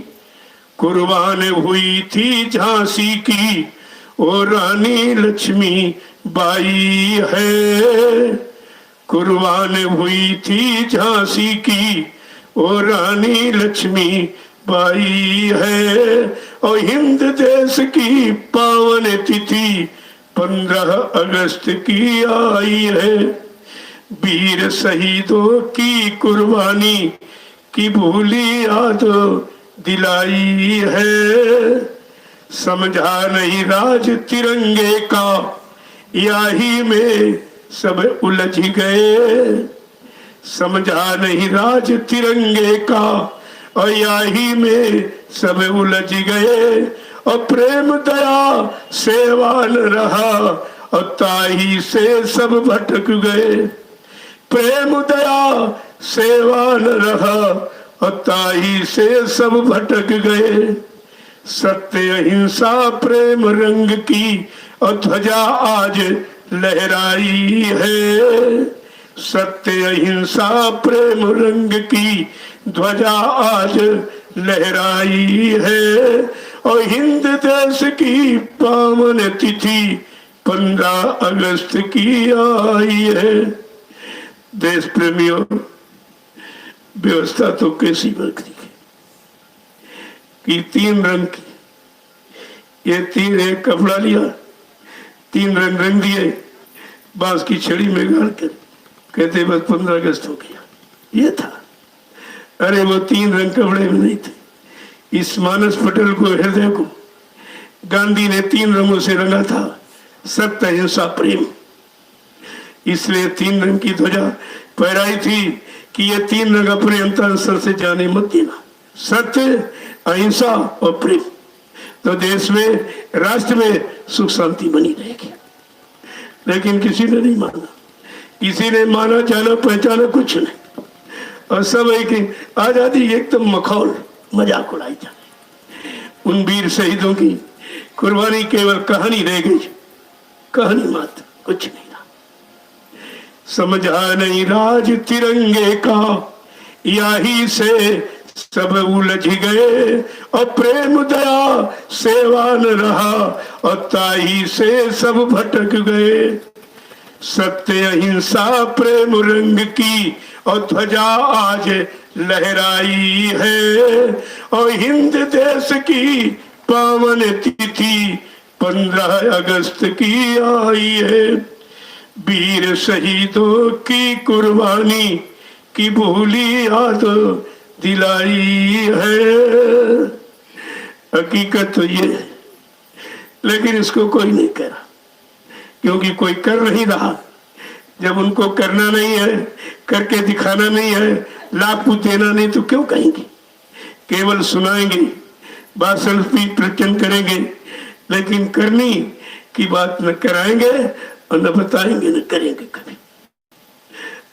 कुर्बान हुई थी झांसी की और रानी लक्ष्मी बाई है। कुर्बान हुई थी झांसी की और रानी लक्ष्मी बाई है। और हिंद देश की पावन तिथि 15 अगस्त की आई है। वीर शहीदों की कुर्बानी की भूली याद दिलाई है। समझा नहीं राज तिरंगे का, याही में सब उलझ गए। समझा नहीं राज तिरंगे का, और याही में सब उलझ गए। और प्रेम दया सेवा न रहा, और ताही से सब भटक गए। प्रेम दया सेवा न रहा, और ताही से सब भटक गए। सत्य अहिंसा प्रेम रंग की और ध्वजा आज लहराई है। सत्य अहिंसा प्रेम रंग की ध्वजा आज लहराई है। और हिंद देश की पावन तिथि 15 अगस्त की आई है। देश प्रेमियों, व्यवस्था तो कैसी बरकती है कि 3 रंग की, ये 3 एक कपड़ा लिया, 3 रंग रंग दिए, बांस की छड़ी में गाड़ कर कहते बस 15 अगस्त हो गया। ये था। अरे वो 3 रंग कपड़े में नहीं थे। इस मानस पटेल को, हृदय को गांधी ने 3 रंगों से रंगा था, सत्य अहिंसा प्रेम। इसलिए 3 रंग की ध्वजा फहराई थी कि ये 3 रंग अपने अंतरांचल से जाने मत देना, सत्य अहिंसा और प्रेम। तो देश में, राष्ट्र में सुख शांति बनी रहेगी। लेकिन किसी ने नहीं माना, किसी ने माना जाना पहचाना कुछ नहीं। और सब है कि आजादी एकदम मखौल मजाक उड़ाई जाए। उन वीर शहीदों की कुर्बानी केवल कहानी रह गई, कहानी मात्र, कुछ नहीं रहा। समझा नहीं राज तिरंगे का, यही से सब उलझ गए, और प्रेम दया सेवा न रहा, और ताही से सब भटक गए। सत्य अहिंसा प्रेम रंग की, और ध्वजा आज लहराई है, और हिंद देश की पावन तिथि 15 अगस्त की आई है। वीर शहीदों की कुर्बानी की भूली याद दिलाई है। हकीकत तो ये है, लेकिन इसको कोई नहीं कह रहा, क्योंकि कोई कर नहीं रहा। जब उनको करना नहीं है, करके दिखाना नहीं है, लाभ कुछ देना नहीं, तो क्यों कहेंगे? केवल सुनाएंगे, भाषण भी प्रवचन करेंगे, लेकिन करनी की बात न कराएंगे और न बताएंगे, न करेंगे कभी,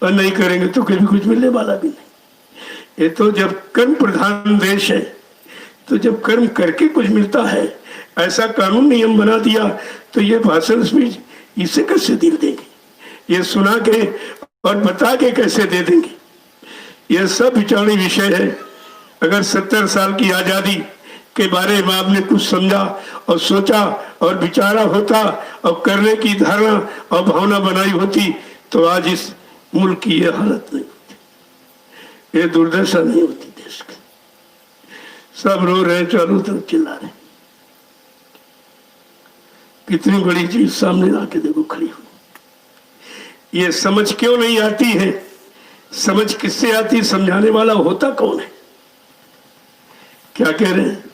और नहीं करेंगे तो कभी कुछ मिलने वाला भी नहीं। ये तो जब कर्म प्रधान देश है, तो जब कर्म करके कुछ मिलता है, ऐसा कानून नियम बना दिया, तो ये भाषण स्पीच इसे कैसे दिल देंगे? ये सुना के और बता के कैसे दे देंगे? यह सब विचारणीय विषय है। अगर 70 साल की आजादी के बारे में आपने कुछ समझा और सोचा और विचारा होता और करने की धारणा और भावना बनाई होती, तो आज इस मुल्क की यह हालत नहीं होती, ये दुर्दशा नहीं होती देश की। सब रो रहे, चारों तरफ चिल्ला रहे। कितनी बड़ी चीज सामने आके देखो खड़ी हुई। ये समझ क्यों नहीं आती है? समझ किससे आती? समझाने वाला होता कौन है? क्या कह रहे हैं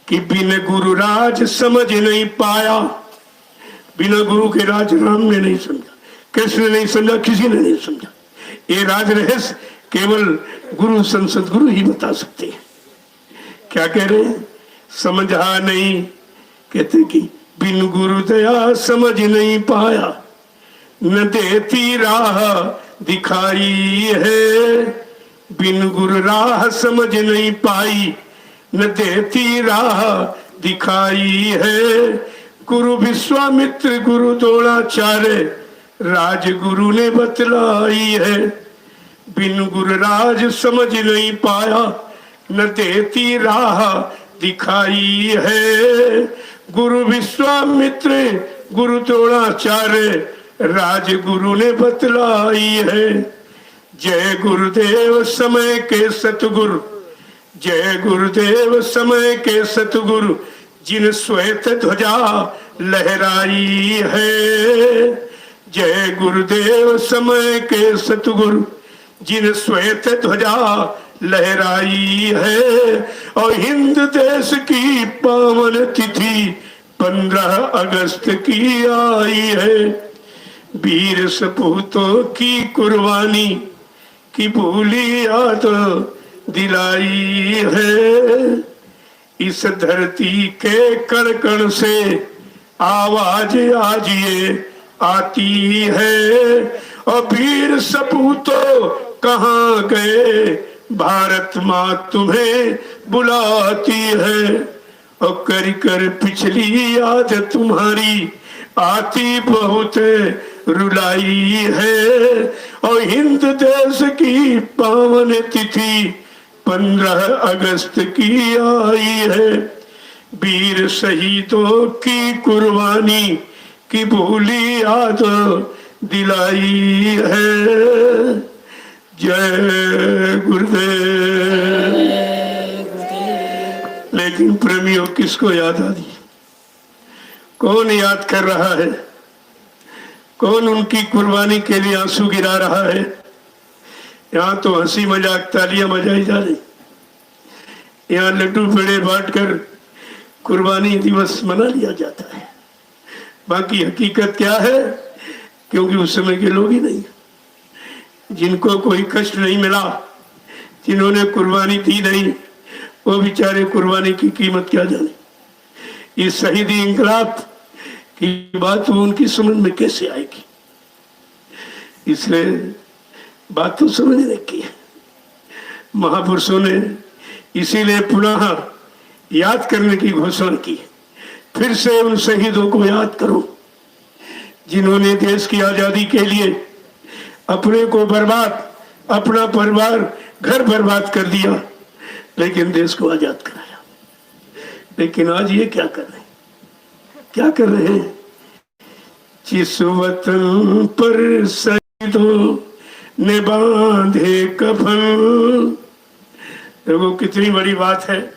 कि बिन गुरु राज समझ नहीं पाया। बिना गुरु के राज राम ने नहीं समझा, कृष्ण ने नहीं समझा, किसी ने नहीं समझा। ये राज रहस्य केवल गुरु संसद गुरु ही बता सकते हैं। क्या कह रहे हैं? समझा नहीं, कहते कि बिन गुरु दया समझ नहीं पाया, न देती राह दिखाई है। बिन गुरु राह समझ नहीं पाई, न देती राह दिखाई है। गुरु विश्वामित्र गुरु द्रोणाचार्य राजगुरु ने बतलाई है। बिन गुरु राज समझ नहीं पाया, न देती राह दिखाई है। गुरु विश्वामित्र गुरु द्रोणाचार्य राजगुरु ने बतलाई है। जय गुरुदेव समय के सतगुरु, जय गुरुदेव समय के सतगुरु, जिन श्वेत ध्वजा लहराई है। जय गुरुदेव समय के सतगुरु, जिन श्वेत ध्वजा लहराई है। और हिंद देश की पावन तिथि 15 अगस्त की आई है। वीर सपूतों की कुर्बानी की भूली याद दिलाई है। इस धरती के कण कण से आवाज आज ये आती है। और वीर सपूतों कहाँ गए, भारत माँ तुम्हें बुलाती है। और कर कर पिछली याद तुम्हारी आती बहुत रुलाई है। और हिंद देश की पावन तिथि 15 अगस्त की आई है। वीर शहीदों की कुर्बानी की भूली याद दिलाई है। जय गुरुदेव। लेकिन प्रेमियों किसको याद आ दी? कौन याद कर रहा है? कौन उनकी कुर्बानी के लिए आंसू गिरा रहा है? यहाँ तो हंसी मजाक तालियां बजाई जा रही, यहाँ लड्डू पेड़े बांटकर कुर्बानी दिवस मना लिया जाता है। बाकी हकीकत क्या है? क्योंकि उस समय के लोग ही नहीं, जिनको कोई कष्ट नहीं मिला, जिन्होंने कुर्बानी दी नहीं, वो बेचारे कुर्बानी की कीमत क्या जाने। ये शहीदी इंकलाब की बात वो उनकी समझ में कैसे आएगी? इसलिए बात तो समझने की है। महापुरुषों ने इसीलिए पुनः याद करने की घोषणा की। फिर से उन शहीदों को याद करो जिन्होंने देश की आजादी के लिए अपने को बर्बाद, अपना परिवार, घर बर्बाद कर दिया, लेकिन देश को आजाद कराया। लेकिन आज ये क्या कर रहे हैं, क्या कर रहे हैं? जिस वतन पर शहीदों ने बांधे कफन। देखो कितनी बड़ी बात है।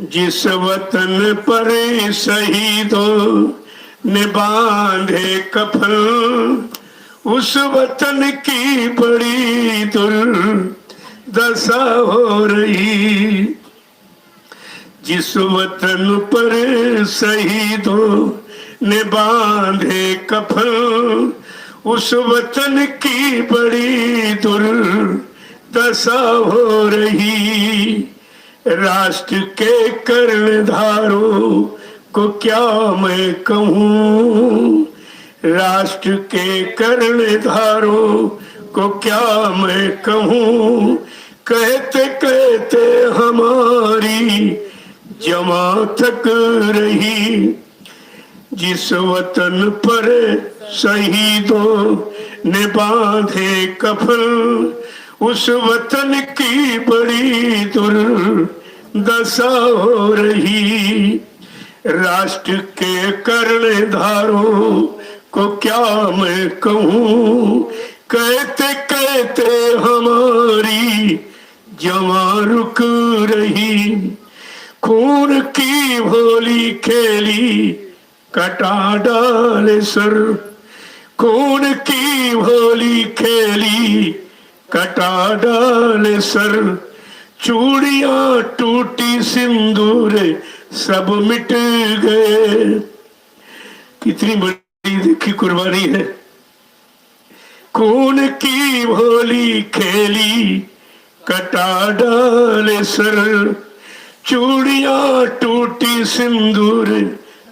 जिस वतन पर शहीदों ने बांधे कफन, उस वतन की बड़ी दुर्दशा हो रही। जिस वतन पर शहीदों ने बांधे कफन, उस वतन की बड़ी दुर्दशा हो रही। राष्ट्र के कर्णधारों को क्या मैं कहूँ, राष्ट्र के कर्णधारों को क्या मैं कहूँ। कहते कहते हमारी जमा थक रही। जिस वतन पर शहीदों ने बांधे कफन, उस वतन की बड़ी दुर्दशा हो रही। राष्ट्र के कर्णधारों को क्या मैं कहूँ, कहते कहते हमारी जमा रुक रही। खून की होली खेली कटा डाले सर, खून की होली खेली कटा डाले सर। चूड़ियां टूटी सिंदूर सब मिट गए। कितनी बड़ी देखी कुर्बानी है। खून की होली खेली कटा डाले सर, चूड़ियां टूटी सिंदूर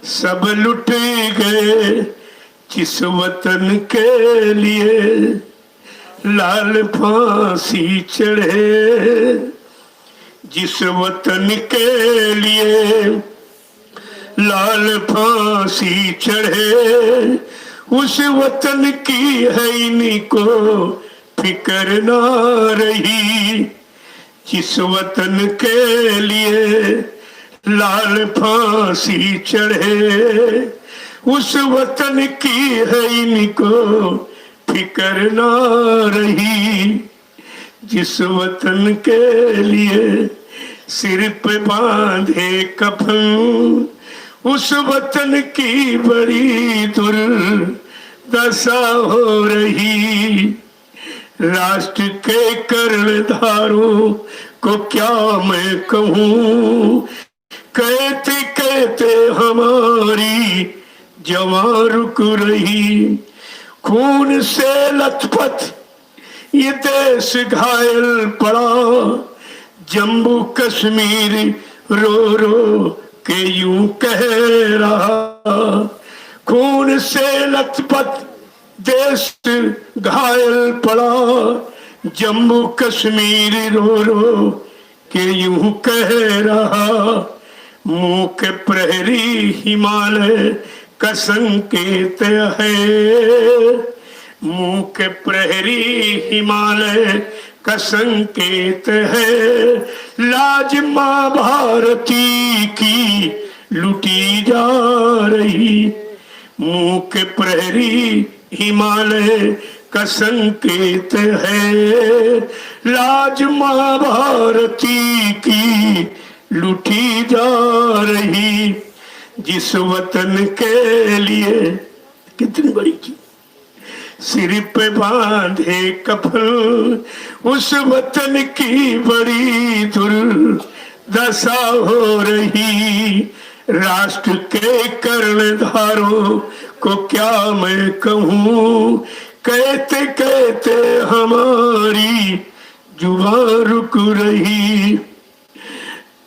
सब लुट गए। जिस वतन के लिए लाल फांसी चढ़े, जिस वतन के लिए लाल फांसी चढ़े, उस वतन की है इनको फिक्र ना रही। जिस वतन के लिए लाल फांसी चढ़े, उस वतन की है इनको फिक्र ना रही। जिस वतन के लिए सिर पे बांधे कफन, उस वतन की बड़ी दुर्दशा हो रही। राष्ट्र के कर्णधारों को क्या मैं कहूँ, कहते कहते हमारी जमा रुक रही। खून से लथपथ ये देश घायल पड़ा, जम्मू कश्मीर रो रो के यूं कह रहा। खून से लथपथ देश घायल पड़ा, जम्मू कश्मीर रो रो के यूं कह रहा। मुंह के प्रहरी हिमालय का संकेत है, मुंह के प्रहरी हिमालय का संकेत है। लाज माँ भारती की लुटी जा रही। मुंह के प्रहरी हिमालय का संकेत है। लाज माँ भारती की लुटी जा रही। जिस वतन के लिए, कितनी बड़ी चीज, सिर पे बांधे कफन, उस वतन की बड़ी दुर्दशा हो रही। राष्ट्र के कर्णधारों को क्या मैं कहूँ, कहते कहते हमारी जुबान रुक रही।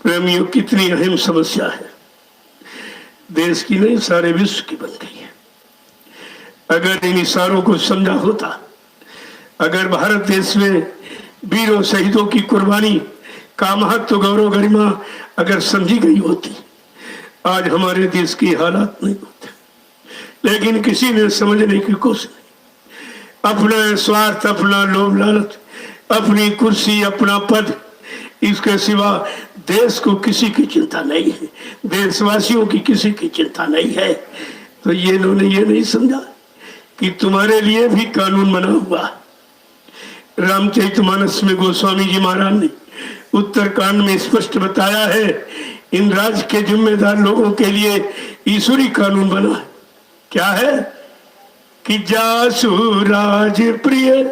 प्रेमियों, कितनी अहम समस्या है। देश की नहीं सारे विश्व की बन गई है। अगर इन इशारों को समझा होता, अगर भारत देश में वीरों शहीदों की कुर्बानी का महत्व गौरव गरिमा अगर समझी गई होती, आज हमारे देश की हालात नहीं होते। लेकिन किसी ने समझने की कोशिश नहीं। अपना स्वार्थ, अपना लोभ लालच, अपनी कुर्सी, अपना पद, इसके सिवा देश को किसी की चिंता नहीं है, देशवासियों की किसी की चिंता नहीं है। तो ये इन्होंने ये नहीं समझा कि तुम्हारे लिए भी कानून बना हुआ। रामचरितमानस में गोस्वामी जी महाराज ने उत्तरकांड में स्पष्ट बताया है, इन राज्य के जिम्मेदार लोगों के लिए ईश्वरी कानून बना है। क्या है कि जासु राज प्रिय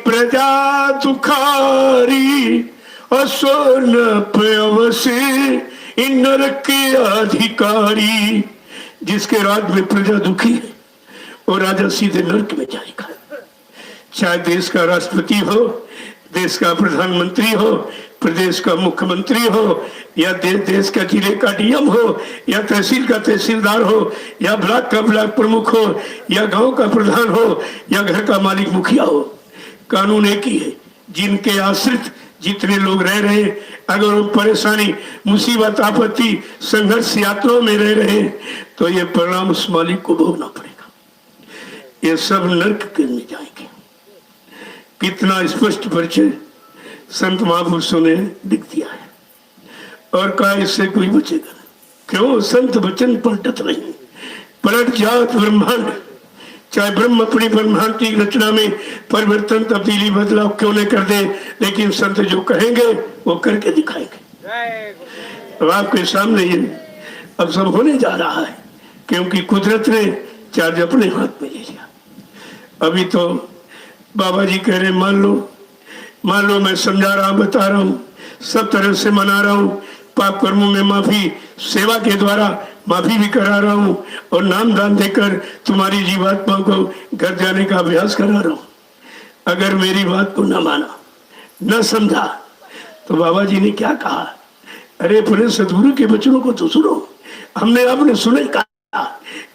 प्रजा दुखारी और स्वर्ण प्रवसे नरक के अधिकारी। जिसके राज्य में प्रजा दुखी है और राजा सीधे नरक में जाएगा। चाहे देश का राष्ट्रपति हो, देश का प्रधानमंत्री हो, प्रदेश का मुख्यमंत्री हो, या देश का जिले का डीएम हो, या तहसील का तहसीलदार हो, या ब्लॉक का ब्लॉक प्रमुख हो, या गांव का प्रधान हो, या घर का मालिक मुखिया हो, कानून एक ही है। जिनके आश्रित जितने लोग रह रहे हैं, अगर वो परेशानी, मुसीबत, आपत्ति, संघर्ष यात्राओं में रह रहे हैं, तो ये परिणाम उस मालिक को भोगना पड़ेगा। ये सब नरक में जाएंगे। कितना स्पष्ट परिचय संत महापुरुषों ने लिख दिया है। और कहा इससे कोई बचेगा नहीं। क्यों? संत वचन पलटत नहीं, पलट जात ब्रह्मांड। चाहे ब्रह्म अपनी ब्रह्मांड की रचना में परिवर्तन, तब्दीली, बदलाव क्यों न कर दे, लेकिन संत जो कहेंगे वो करके दिखाएंगे। अब आपके सामने ये अब सब होने जा रहा है, क्योंकि कुदरत ने चार्ज अपने हाथ में ले लिया। अभी तो बाबा जी कह रहे मान लो मैं समझा रहा हूं, बता रहा हूं, सब तरह से मना रहा हूं, पाप कर्मों में माफी, सेवा के द्वारा माफी भी करा रहा हूं, और नाम दान देकर तुम्हारी जीवात्मा को घर जाने का अभ्यास करा रहा हूं। अगर मेरी बात को न माना, न समझा, तो बाबा जी ने क्या कहा? अरे अपने सदगुरु के वचनों को तो सुनो। हमने आपने सुने कहा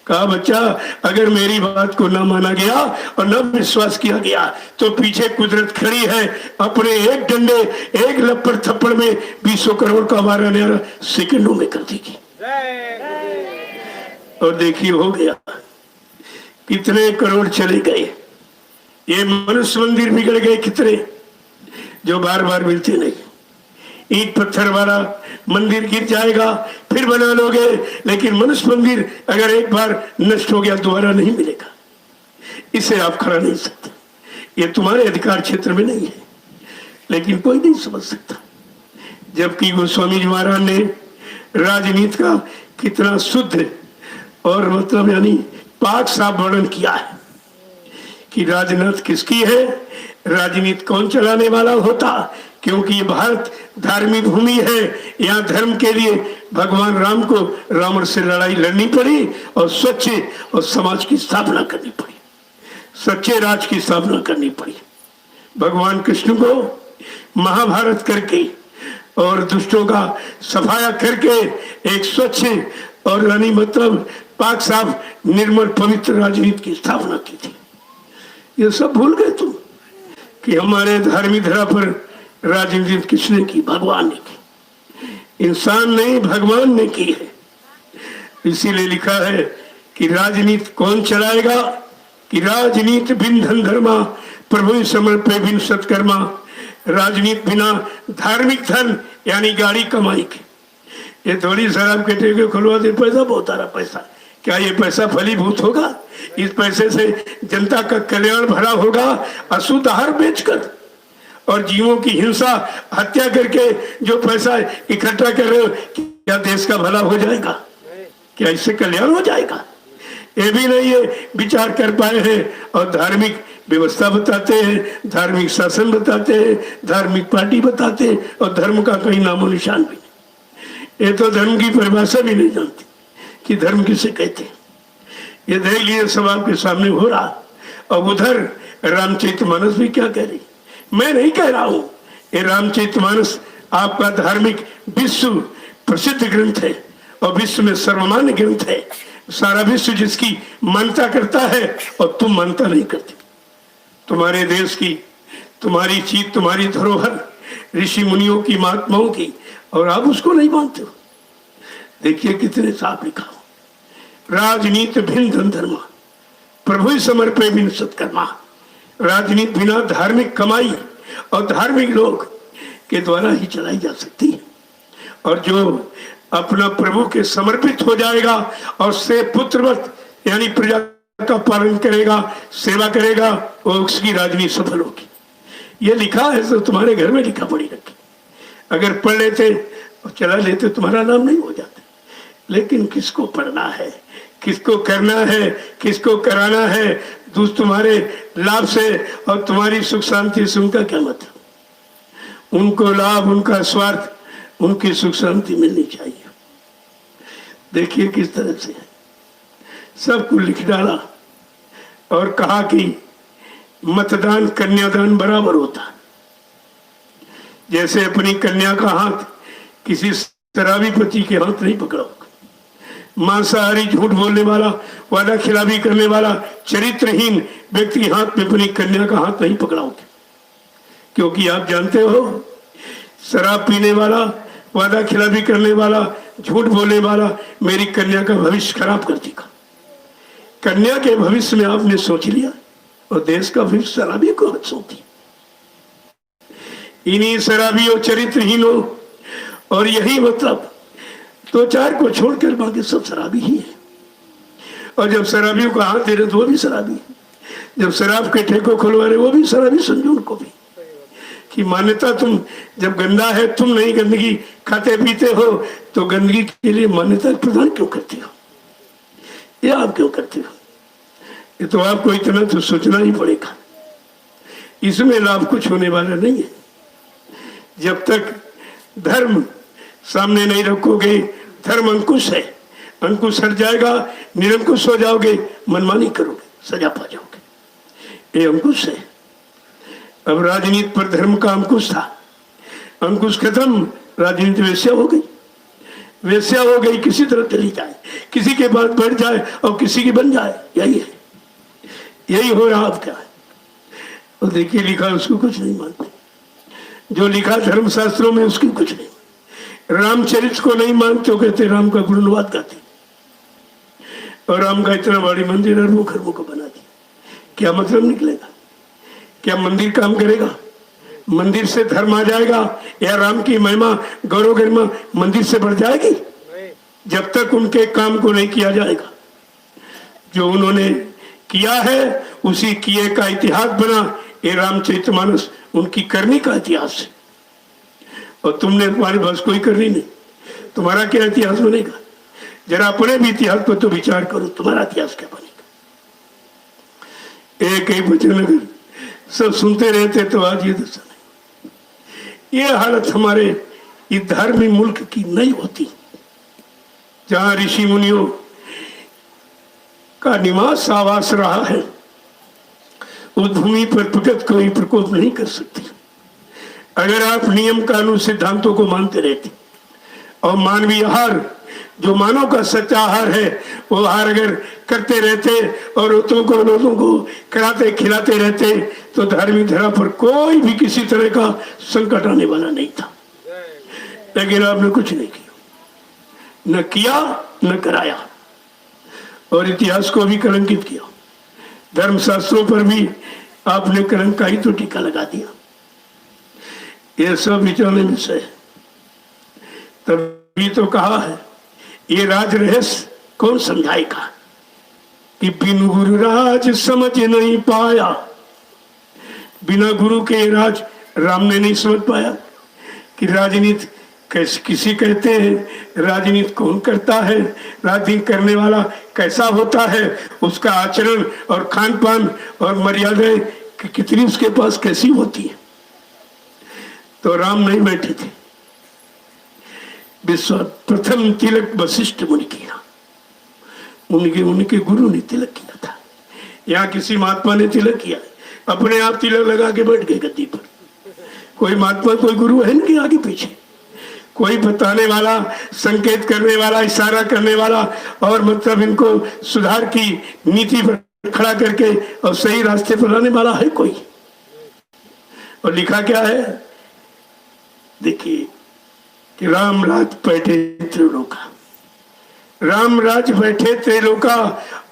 बच्चा, अगर मेरी बात को न माना गया और न विश्वास किया गया, तो पीछे कुदरत खड़ी है, अपने एक डंडे, एक लपड़ थप्पड़ में 200 करोड़ का वारा न्यारा सेकंडों में कर देगी। और देखिए हो गया, कितने करोड़ चले गए। ये मनुष्य मंदिर बिगड़ गए कितने, जो बार बार मिलते नहीं। ईंट पत्थर वाला मंदिर गिर जाएगा, फिर बना लोगे, लेकिन मनुष्य मंदिर अगर एक बार नष्ट हो गया दोबारा नहीं मिलेगा। इसे आप खड़ा नहीं सकते, ये तुम्हारे अधिकार क्षेत्र में नहीं है, लेकिन कोई नहीं समझ सकता। जबकि गोस्वामी जी महाराज ने राजनीति का कितना शुद्ध और मतलब यानी पाक साफ वर्णन किया है कि राजनीति किसकी है, राजनीति कौन चलाने वाला होता। क्योंकि ये भारत धार्मिक भूमि है, यहाँ धर्म के लिए भगवान राम को रावण से लड़ाई लड़नी पड़ी और स्वच्छ और समाज की स्थापना करनी पड़ी, सच्चे राज की स्थापना करनी पड़ी। भगवान कृष्ण को महाभारत करके और दुष्टों का सफाया करके एक स्वच्छ और यानी मतलब पाक साफ निर्मल पवित्र राजनीति की स्थापना की थी। ये सब भूल गए तुम कि हमारे धार्मिक धरा पर राजनीति किसने की? भगवान ने की, इंसान नहीं भगवान ने की है। इसीलिए लिखा है कि राजनीति कौन चलाएगा कि राजनीति बिन धन धर्मा प्रभु समर्पे बिन सत्कर्मा। राजनीति बिना धार्मिक धन यानी गाड़ी कमाई के। ये थोड़ी शराब के ठेके खुलवा दे, पैसा बहुत आ रहा पैसा, क्या ये पैसा फलीभूत होगा? इस पैसे से जनता का कल्याण भला होगा? अशुद्ध आहार बेचकर और जीवों की हिंसा हत्या करके जो पैसा इकट्ठा कर रहे हो, क्या देश का भला हो जाएगा? क्या इससे कल्याण हो जाएगा? ये भी नहीं है विचार कर पाए हैं। और धार्मिक व्यवस्था बताते हैं, धार्मिक शासन बताते हैं, धार्मिक पार्टी बताते हैं, और धर्म का कहीं नामो निशान भी नहीं। ये तो धर्म की परिभाषा भी नहीं जानती कि धर्म किसे कहते हैं। ये देख लिए सब आपके सामने हो रहा। और उधर रामचरितमानस भी क्या कह रही, मैं नहीं कह रहा हूं, ये रामचरितमानस आपका धार्मिक विश्व प्रसिद्ध ग्रंथ है और विश्व में सर्वमान्य ग्रंथ है, सारा विश्व जिसकी मान्यता करता है और तुम मान्यता नहीं करते। तुम्हारे देश की, तुम्हारी चीज, तुम्हारी धरोहर ऋषि मुनियों की, महात्माओं की, और आप उसको नहीं मानते हो। देखिए कितने साफ लिखा हो, राजनीति भिन्न धन धर्मा, प्रभु समर्पे बिन सत्कर्मा। राजनीति बिना धार्मिक कमाई और धार्मिक लोग के द्वारा ही चलाई जा सकती है। और जो अपना प्रभु के समर्पित हो जाएगा और से पुत्रवत यानी प्रजा का पालन करेगा, सेवा करेगा, वो उसकी राजनीति सफल होगी। ये लिखा है तो तुम्हारे घर में लिखा पड़ी रखी, अगर पढ़ लेते और चला लेते तुम्हारा नाम नहीं हो जाता। लेकिन किसको पढ़ना है, किसको करना है, किसको कराना है, दूसरे तुम्हारे लाभ से और तुम्हारी सुख शांति से उनका क्या मतलब। उनको लाभ, उनका स्वार्थ, उनकी सुख शांति मिलनी चाहिए। देखिए किस तरह से है, सबको लिख डाला और कहा कि मतदान कन्यादान बराबर होता है। जैसे अपनी कन्या का हाथ किसी शराबी पति के हाथ नहीं पकड़ोगे, मांसाहारी, झूठ बोलने वाला, वादा खिलाफी करने वाला, चरित्रहीन व्यक्ति के हाथ में अपनी कन्या का हाथ नहीं पकड़ाओगे। क्योंकि आप जानते हो, शराब पीने वाला, वादा खिलाफी करने वाला, झूठ बोलने वाला मेरी कन्या का भविष्य खराब कर देगा। कन्या के भविष्य में आपने सोच लिया और देश का भविष्य शराबी को हाथ सौंपी। इन्हीं शराबियों, चरित्रहीनों, और यही मतलब दो चार को छोड़कर बाकी सब शराबी ही है। और जब शराबियों को हाथ दे रहे तो वो भी शराबी है, जब शराब के ठेको खुलवा रहे वो भी शराबी समझो उनको भी। कि मान्यता तुम जब गंदा है, तुम नहीं गंदगी खाते पीते हो, तो गंदगी के लिए मान्यता प्रदान क्यों करते हो? ये आप क्यों करते हो? ये तो आपको इतना तो सोचना ही पड़ेगा। इसमें लाभ कुछ होने वाला नहीं है। जब तक धर्म सामने नहीं रखोगे, धर्म अंकुश है, अंकुश हट जाएगा, निरंकुश हो जाओगे, मनमानी करोगे, सजा पा जाओगे। ये अंकुश है। अब राजनीति पर धर्म का अंकुश था, अंकुश खत्म, राजनीति वेश्या हो गई। वेश्या हो गई, किसी तरह चली जाए, किसी के पास बढ़ जाए और किसी की बन जाए, यही है, यही हो रहा अब क्या है। और देखिए लिखा उसको कुछ नहीं मानते, जो लिखा धर्मशास्त्रों में उसकी कुछ नहीं। रामचरित को नहीं मानते हो, कहते राम का गुणनुवाद गाते, और राम का इतना बड़ी मंदिर अरबों खरबों को बना दिया। क्या मतलब निकलेगा? क्या मंदिर काम करेगा? मंदिर से धर्म आ जाएगा या राम की महिमा, गौरव गरिमा मंदिर से बढ़ जाएगी? जब तक उनके काम को नहीं किया जाएगा। जो उन्होंने किया है उसी किए का इतिहास बना ये रामचरितमानस, उनकी करनी का इतिहास है। और तुमने, तुम्हारे पास कोई करनी नहीं, तुम्हारा क्या इतिहास बनेगा? जरा अपने भी इतिहास पर तो विचार करो, तुम्हारा इतिहास क्या बनेगा? एक एक वचन अगर सब सुनते रहते तो आज ये दशा नहीं। ये हालत हमारे इस धार्मिक मुल्क की नहीं होती, जहां ऋषि मुनियों का निवास आवास रहा है। उस भूमि पर प्रकृति कोई प्रकोप नहीं कर सकती। अगर आप नियम कानून सिद्धांतों को मानते रहते और मानवीय आहार, जो मानव का सच्चा आहार है, वो आहार अगर करते रहते और लोगों को खिलाते खिलाते रहते, तो धार्मिक धरा पर कोई भी किसी तरह का संकट आने वाला नहीं था। लेकिन आपने कुछ नहीं किया, न किया न कराया, और इतिहास को भी कलंकित किया। धर्मशास्त्रों पर भी आपने कलंक का ही तो टीका लगा दिया। ये सब विचारने विषय है। तभी तो कहा है, ये राज रहस्य कौन समझाएगा कि बिन गुरु राज समझ नहीं पाया। बिना गुरु के राज राम ने नहीं समझ पाया कि राजनीति कैसे किसी कहते हैं, राजनीति कौन करता है, राजनीति करने वाला कैसा होता है, उसका आचरण और खान पान और मर्यादाएं कितनी उसके पास कैसी होती है। तो राम नहीं बैठे थे, विश्व प्रथम तिलक वशिष्ठ मुनि किया, उनके गुरु ने तिलक किया था। यहाँ किसी महात्मा ने तिलक किया, अपने आप तिलक लगा के बैठ गए गद्दी पर। कोई महात्मा, कोई गुरु है इनके आगे पीछे, कोई बताने वाला, संकेत करने वाला, इशारा करने वाला और मतलब इनको सुधार की नीति पर खड़ा करके और सही रास्ते पर लाने वाला है कोई? और लिखा क्या है देखिए कि राम राज बैठे त्रिलोका, राम राज बैठे त्रिलोका,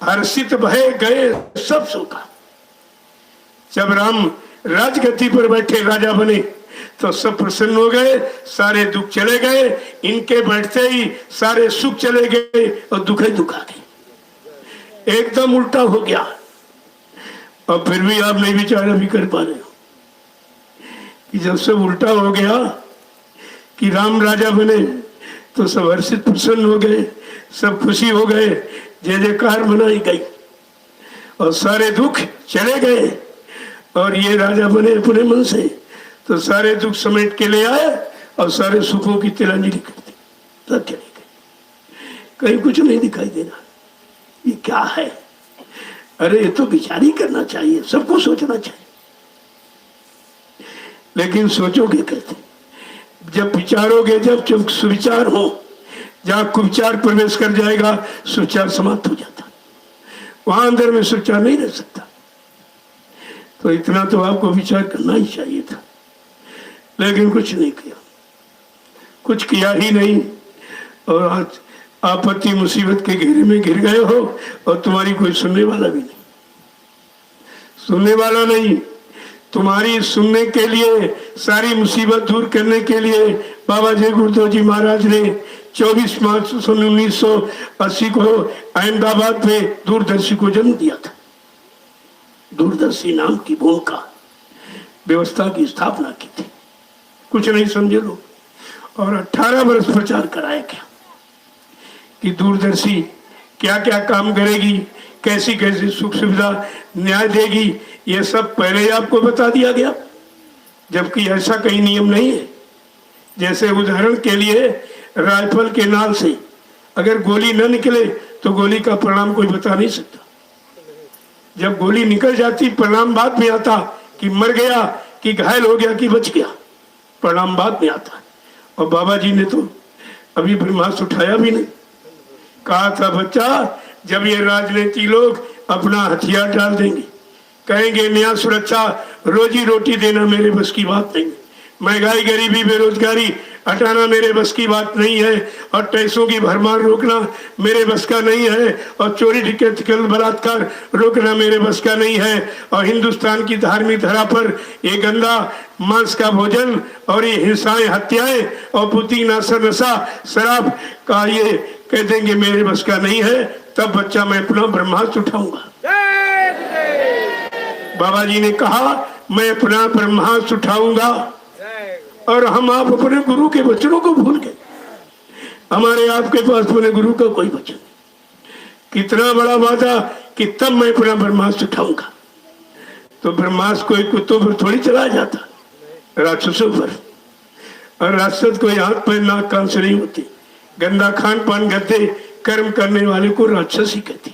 हर्षित भय गए सब शोका। जब राम राजगद्दी पर बैठे राजा बने तो सब प्रसन्न हो गए, सारे दुख चले गए, इनके बैठते ही सारे सुख चले गए और दुख ही दुख आ गए। एकदम उल्टा हो गया। और फिर भी आप नहीं विचार अभी कर पा रहे हो कि जब सब उल्टा हो गया कि राम राजा बने तो सब हर्षित प्रसन्न हो गए, सब खुशी हो गए, जय जयकार मनाई गई और सारे दुख चले गए। और ये राजा बने अपने मन से तो सारे दुख समेट के ले आए और सारे सुखों की तिलांजलि कर दी, सब चले गए, कहीं कुछ नहीं दिखाई दे रहा। ये क्या है? अरे ये तो विचार ही करना चाहिए, सबको सोचना चाहिए, लेकिन सोचोगे कैसे? जब विचारोगे, जब सुविचार हो, जहाँ कुविचार प्रवेश कर जाएगा सुविचार समाप्त हो जाता, वहां अंदर में सुविचार नहीं रह सकता। तो इतना तो आपको विचार करना ही चाहिए था, लेकिन कुछ नहीं किया, कुछ किया ही नहीं। और आज आपत्ति मुसीबत के घेरे में घिर गए हो और तुम्हारी कोई सुनने वाला भी नहीं, सुनने वाला नहीं। तुम्हारी सुनने के लिए, सारी मुसीबत दूर करने के लिए बाबा जय गुरुदेव जी महाराज ने 24 मार्च 1980 को अहमदाबाद में दूरदर्शी को जन्म दिया था। दूरदर्शी नाम की भूमिका व्यवस्था की स्थापना की थी, कुछ नहीं समझे लोग। और 18 वर्ष प्रचार कराया गया कि दूरदर्शी क्या क्या काम करेगी, कैसी कैसी सुख सुविधा न्याय देगी, ये सब पहले ही आपको बता दिया गया, जबकि ऐसा कहीं नियम नहीं है। जैसे उदाहरण के लिए राइफल के नाल से अगर गोली न निकले तो गोली का परिणाम कोई बता नहीं सकता। जब गोली निकल जाती परिणाम बाद में आता कि मर गया, कि घायल हो गया, कि बच गया, परिणाम बाद में आता। और बाबा जी ने तो अभी ब्रह्मास्त्र उठाया भी नहीं। कहा था बच्चा, जब ये राजनीति लोग अपना हथियार डाल देंगे, कहेंगे न्याय सुरक्षा रोजी रोटी देना मेरे बस की बात नहीं, महंगाई गरीबी बेरोजगारी हटाना मेरे बस की बात नहीं है, और टैक्सों की भरमार रोकना मेरे बस का नहीं है, और चोरी डकैती बलात्कार रोकना मेरे बस का नहीं है, और हिंदुस्तान की धार्मिक धरा पर ये गंदा मांस का भोजन और ये हिंसाएं, हत्याएं और बुद्धि नाशा नशा शराब का ये कह देंगे मेरे बस का नहीं है। तब बच्चा मैं अपना ब्रह्मास्त्र उठाऊंगा। बाबा जी ने कहा मैं अपना ब्रह्मास्त्र उठाऊंगा। और हम आप अपने गुरु के वचनों को भूल गए। हमारे आपके पास अपने गुरु का कोई वचन नहीं। कितना बड़ा वादा कि तब मैं अपना ब्रह्मास्त्र उठाऊंगा। तो ब्रह्मास्त्र कोई कुत्तों पर थोड़ी चला जाता, राक्षसों पर। और राक्षस कोई हाथ पैर नाक कान से नहीं होते। गंदा खान पान गंदे कर्म करने वाले को राक्षस ही कहते।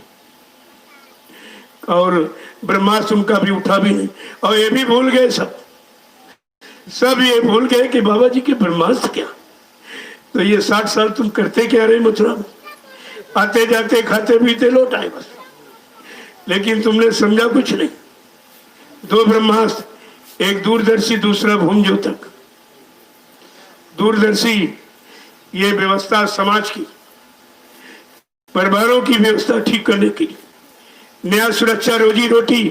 और ब्रह्मास्त्र उनका भी उठा भी नहीं। और ये भी भूल गए, सब ये भूल गए कि बाबा जी के ब्रह्मास्त्र क्या। तो ये 60 साल तुम करते क्या रहे मथुरा में? आते जाते खाते पीते लौट आए बस, लेकिन तुमने समझा कुछ नहीं। 2 ब्रह्मास्त्र, एक दूरदर्शी दूसरा भूम ज्योतक। दूरदर्शी ये व्यवस्था समाज की, परिवारों की व्यवस्था ठीक करने के लिए, न्याय सुरक्षा रोजी रोटी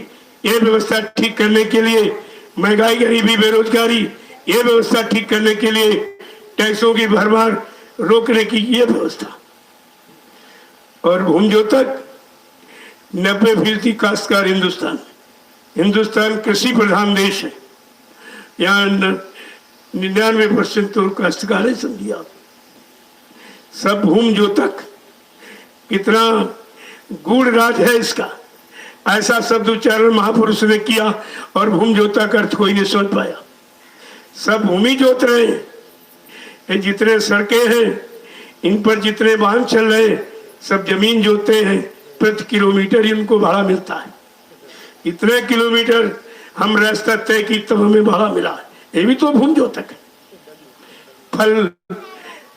ये व्यवस्था ठीक करने के लिए, महंगाई गरीबी बेरोजगारी ये व्यवस्था ठीक करने के लिए, टैक्सों की भरमार रोकने की ये व्यवस्था। और भूम ज्योतक 90% काश्तकार हिंदुस्तान कृषि प्रधान देश है। यहाँ 99% तो काश्तकार है, समझिए आप। सब भूम ज्योतक, कितना गूढ़ राज है इसका। ऐसा शब्द उच्चारण महापुरुष ने किया और भूम ज्योता का अर्थ कोई नहीं समझ पाया। सब भूमि जोत रहे हैं। ये जितने सड़कें हैं, इन पर जितने वाहन चल रहे हैं, सब जमीन जोतते हैं। प्रति किलोमीटर ही उनको भाड़ा मिलता है। इतने किलोमीटर हम रास्ता तय की तब हमें भाड़ा मिला है। ये भी तो भूम ज्योतक है। फल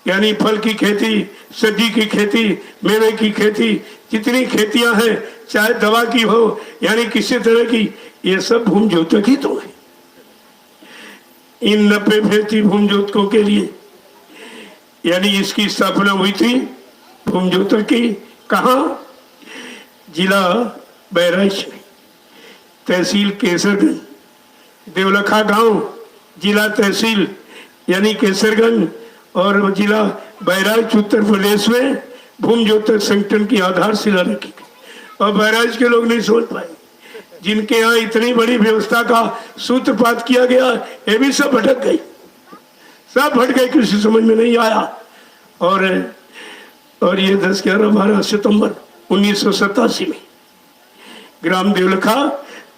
यानी फल की खेती, सब्जी की खेती, मेवे की खेती, जितनी खेतियां हैं, चाहे दवा की हो यानी किसी तरह की, ये सब भूम ज्योतक ही तो है। इन 90 फेरती भूम ज्योतकों के लिए, यानी इसकी स्थापना हुई थी भूम ज्योतक की। कहाँ? जिला बहराइच में, तहसील केसरगंज, देवलखा गांव, जिला तहसील यानी केसरगंज और जिला बहराइच उत्तर प्रदेश में भूम ज्योतक संगठन की आधारशिला रखी गई। और बहराइच के लोग नहीं सोच पाए, जिनके यहाँ इतनी बड़ी व्यवस्था का सूत्रपात किया गया, ये भी सब भटक गई, सब भटक गए, किसी समझ में नहीं आया। और ये 10, 11, 12 सितंबर 1987 में ग्राम देवलखा,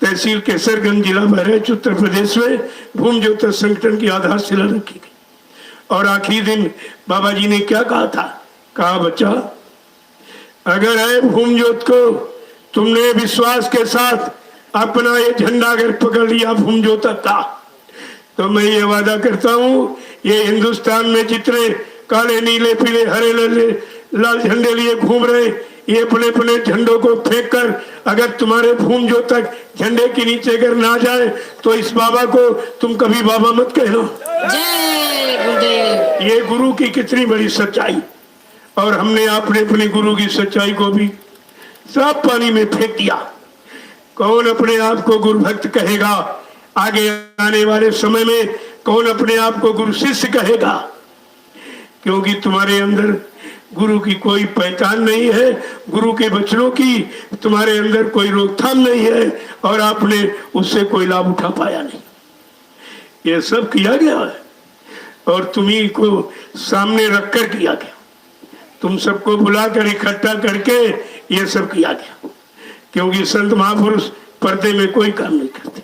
तहसील केसरगंज, जिला बहराइच उत्तर प्रदेश में भूम ज्योतक संगठन की आधारशिला रखी गई। और आखिरी दिन बाबा जी ने क्या कहा था? कहा, बच्चा अगर है भूम ज्योत को तुमने विश्वास के साथ अपना ये झंडा अगर पकड़ लिया भूम ज्योतक का, तो मैं ये वादा करता हूँ, ये हिंदुस्तान में जितने काले नीले पीले हरे लाल झंडे लिए घूम रहे, ये अपने अपने झंडों को फेंक कर अगर तुम्हारे भूम ज्योतक झंडे के नीचे अगर ना जाए तो इस बाबा को तुम कभी बाबा मत कहना। जय गुरुदेव। ये गुरु की कितनी बड़ी सच्चाई। और हमने अपने गुरु की सच्चाई को भी सब पानी में फेंक दिया। कौन अपने आप को गुरु भक्त कहेगा? आगे आने वाले समय में कौन अपने आप को गुरु शिष्य कहेगा? क्योंकि तुम्हारे अंदर गुरु की कोई पहचान नहीं है, गुरु के वचनों की तुम्हारे अंदर कोई रोकथाम नहीं है और आपने उससे कोई लाभ उठा पाया नहीं। ये सब किया गया है और तुम्ही को सामने रखकर किया गया, तुम सबको बुलाकर इकट्ठा करके ये सब किया गया। क्योंकि संत महापुरुष पर्दे में कोई काम नहीं करते,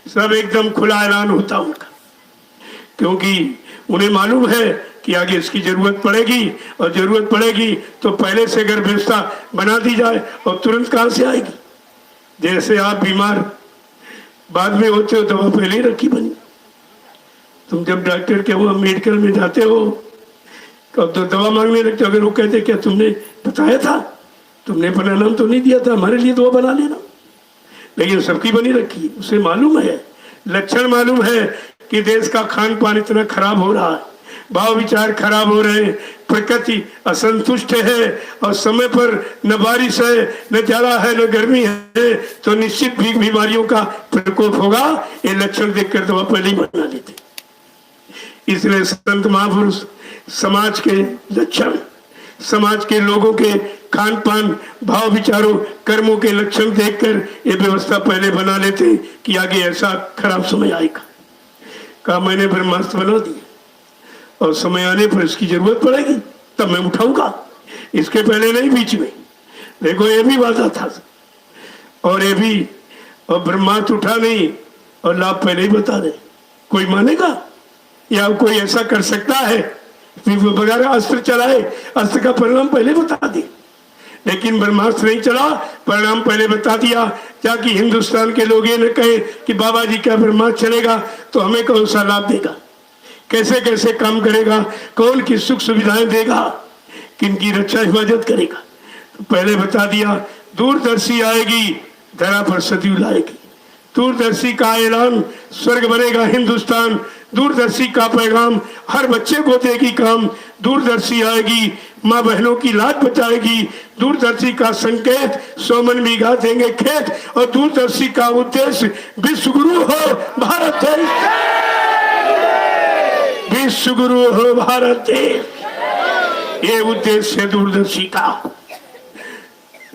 सब एकदम खुला ऐलान होता उनका, क्योंकि उन्हें मालूम है कि आगे इसकी जरूरत पड़ेगी और जरूरत पड़ेगी तो पहले से अगर व्यवस्था बना दी जाए और तुरंत कहां से आएगी। जैसे आप बीमार बाद में होते हो, दवा पहले ही रखी बनी। तुम जब डॉक्टर के वो मेडिकल में जाते हो कब तो दवा मांगने लगते हो, अगर वो कहते क्या तुमने बताया था, तुमने अपना नाम तो नहीं दिया था, हमारे लिए दवा बना लेना। लेकिन सबकी बनी रखी, उसे मालूम है, लक्षण मालूम है कि देश का खान पान इतना खराब हो रहा है, भाव विचार खराब हो रहे हैं, प्रकृति असंतुष्ट है और समय पर न बारिश है, न जाड़ा है, न गर्मी है, तो निश्चित भी बीमारियों का प्रकोप होगा। ये लक्षण देखकर दवा पहले ही बना लेते। इसलिए संत महापुरुष समाज के लक्षण, समाज के लोगों के खान पान, भाव विचारों, कर्मों के लक्षण देखकर ये व्यवस्था पहले बना लेते कि आगे ऐसा खराब समय आएगा। कहा मैंने ब्रह्मास्त्र बना दिया और समय आने पर इसकी जरूरत पड़ेगी तब मैं उठाऊंगा, इसके पहले नहीं बीच में। देखो ये भी वादा था और ये भी, और ब्रह्मास्त्र उठा नहीं और लाभ पहले ही बता दे, कोई मानेगा? या कोई ऐसा कर सकता है बगैर अस्त्र चलाए? अस्त्र का परिणाम पहले बता दे, लेकिन ब्रह्मास्त्र नहीं चला, परिणाम पहले बता दिया। ताकि हिंदुस्तान के लोग ये न कहे कि बाबा जी का ब्रह्मास्त्र चलेगा तो हमें कौन सा लाभ देगा, कैसे कैसे काम करेगा, कौन की सुख सुविधाएं देगा, किन की रक्षा हिफाजत करेगा, तो पहले बता दिया। दूरदर्शी आएगी, धरा पर सदी लाएगी। दूरदर्शी का ऐलान, स्वर्ग बनेगा हिंदुस्तान। दूरदर्शी का पैगाम हर बच्चे को देगी काम। दूरदर्शी आएगी, माँ बहनों की लाज बचाएगी। दूरदर्शी का संकेत 100 मन बीघा देंगे खेत। और दूरदर्शी का उद्देश्य विश्व गुरु हो भारत देश, विश्व गुरु हो भारत देश, ये उद्देश्य है दूरदर्शी का।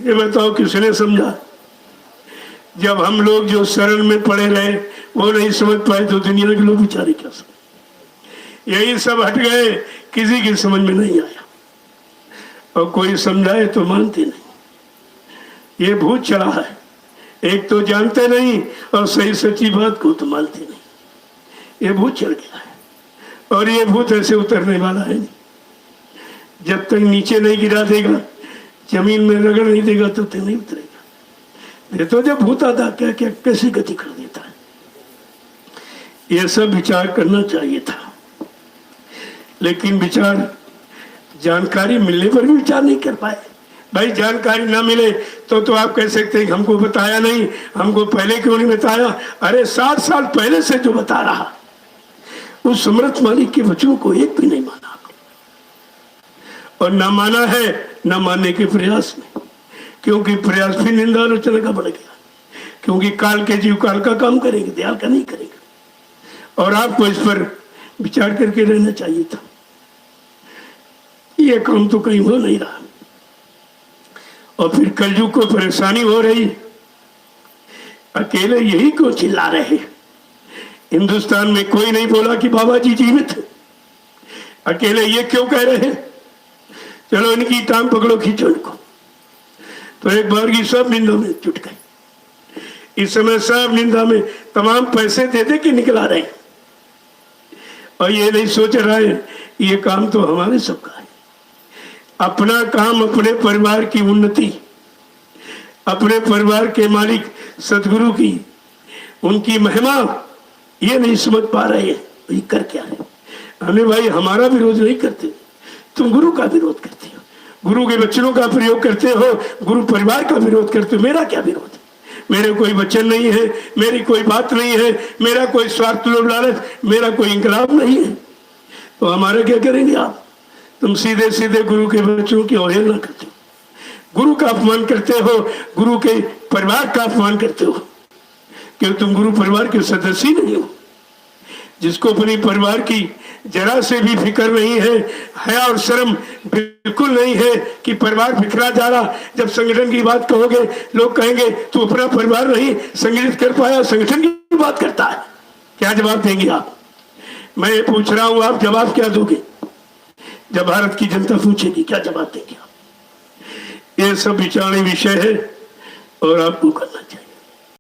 ये बताओ किसने समझा? जब हम लोग जो शरण में पड़े रहे वो नहीं समझ पाए तो दुनिया के लोग बेचारे क्या समझ? यही सब हट गए, किसी की समझ में नहीं आया और कोई समझाए तो मानते नहीं। ये भूत चढ़ा है, एक तो जानते नहीं और सही सच्ची बात को तो मानते नहीं। ये भूत चढ़ गया है और ये भूत ऐसे उतरने वाला है नहीं। जब तक नीचे नहीं गिरा देगा, जमीन में रगड़ नहीं देगा तब तक नहीं उतरेगा। ये तो जब भूत आता क्या क्या कैसी गति कर देता है। ये सब विचार करना चाहिए था, लेकिन विचार जानकारी मिलने पर भी विचार नहीं कर पाए। भाई जानकारी ना मिले तो आप कह सकते हैं हमको बताया नहीं, हमको पहले क्यों नहीं बताया। अरे 7 साल पहले से जो बता रहा, उस समर्थ मालिक के वचनों को एक भी नहीं माना आपने, और ना माना है ना मानने के प्रयास में, क्योंकि प्रयास भी निंदा आलोचना का बढ़ गया। क्योंकि काल के जीव काल का काम करेंगे, दयाल का नहीं करेंगे। और आपको इस पर विचार करके रहना चाहिए था। ये काम तो कहीं हो नहीं रहा, और फिर कलयुग को परेशानी हो रही। अकेले यही क्यों चिल्ला रहे? हिंदुस्तान में कोई नहीं बोला कि बाबा जी जीवित है। अकेले ये क्यों कह रहे हैं? चलो इनकी टांग पकड़ो, खींचो इनको। तो एक बार की सब निंदा में जुट गए। इस समय सब निंदा में तमाम पैसे दे दे के निकला रहे, और ये नहीं सोच रहा है ये काम तो हमारे सबका है। अपना काम, अपने परिवार की उन्नति, अपने परिवार के मालिक सदगुरु की, उनकी महिमा ये नहीं समझ पा रहे हैं। ये कर क्या रहे? हमने भाई हमारा विरोध नहीं करते, तुम गुरु का विरोध करते हो, गुरु के वचनों का प्रयोग करते हो, गुरु परिवार का विरोध करते हो। मेरा क्या विरोध है? मेरे कोई वचन नहीं है, मेरी कोई बात नहीं है, मेरा कोई स्वार्थ लोभ लालच, मेरा कोई इंकलाब नहीं है। तो हमारा क्या करेंगे आप? तुम सीधे सीधे गुरु के वचनों की अवहेलना करते हो, गुरु का अपमान करते हो, गुरु के परिवार का अपमान करते हो, क्योंकि तुम गुरु परिवार के सदस्य ही नहीं हो। जिसको अपनी परिवार की जरा से भी फिक्र नहीं है, हया और शर्म बिल्कुल नहीं है कि परिवार बिखरा जा रहा। जब संगठन की बात कहोगे, लोग कहेंगे तू अपना परिवार नहीं संगठित कर पाया, संगठन की बात करता है। क्या जवाब देंगे आप? मैं ये पूछ रहा हूं, आप जवाब क्या दोगे? जब भारत की जनता पूछेगी, क्या जवाब देंगे आप? ये सब विचारणीय विषय है और आपको करना चाहिए।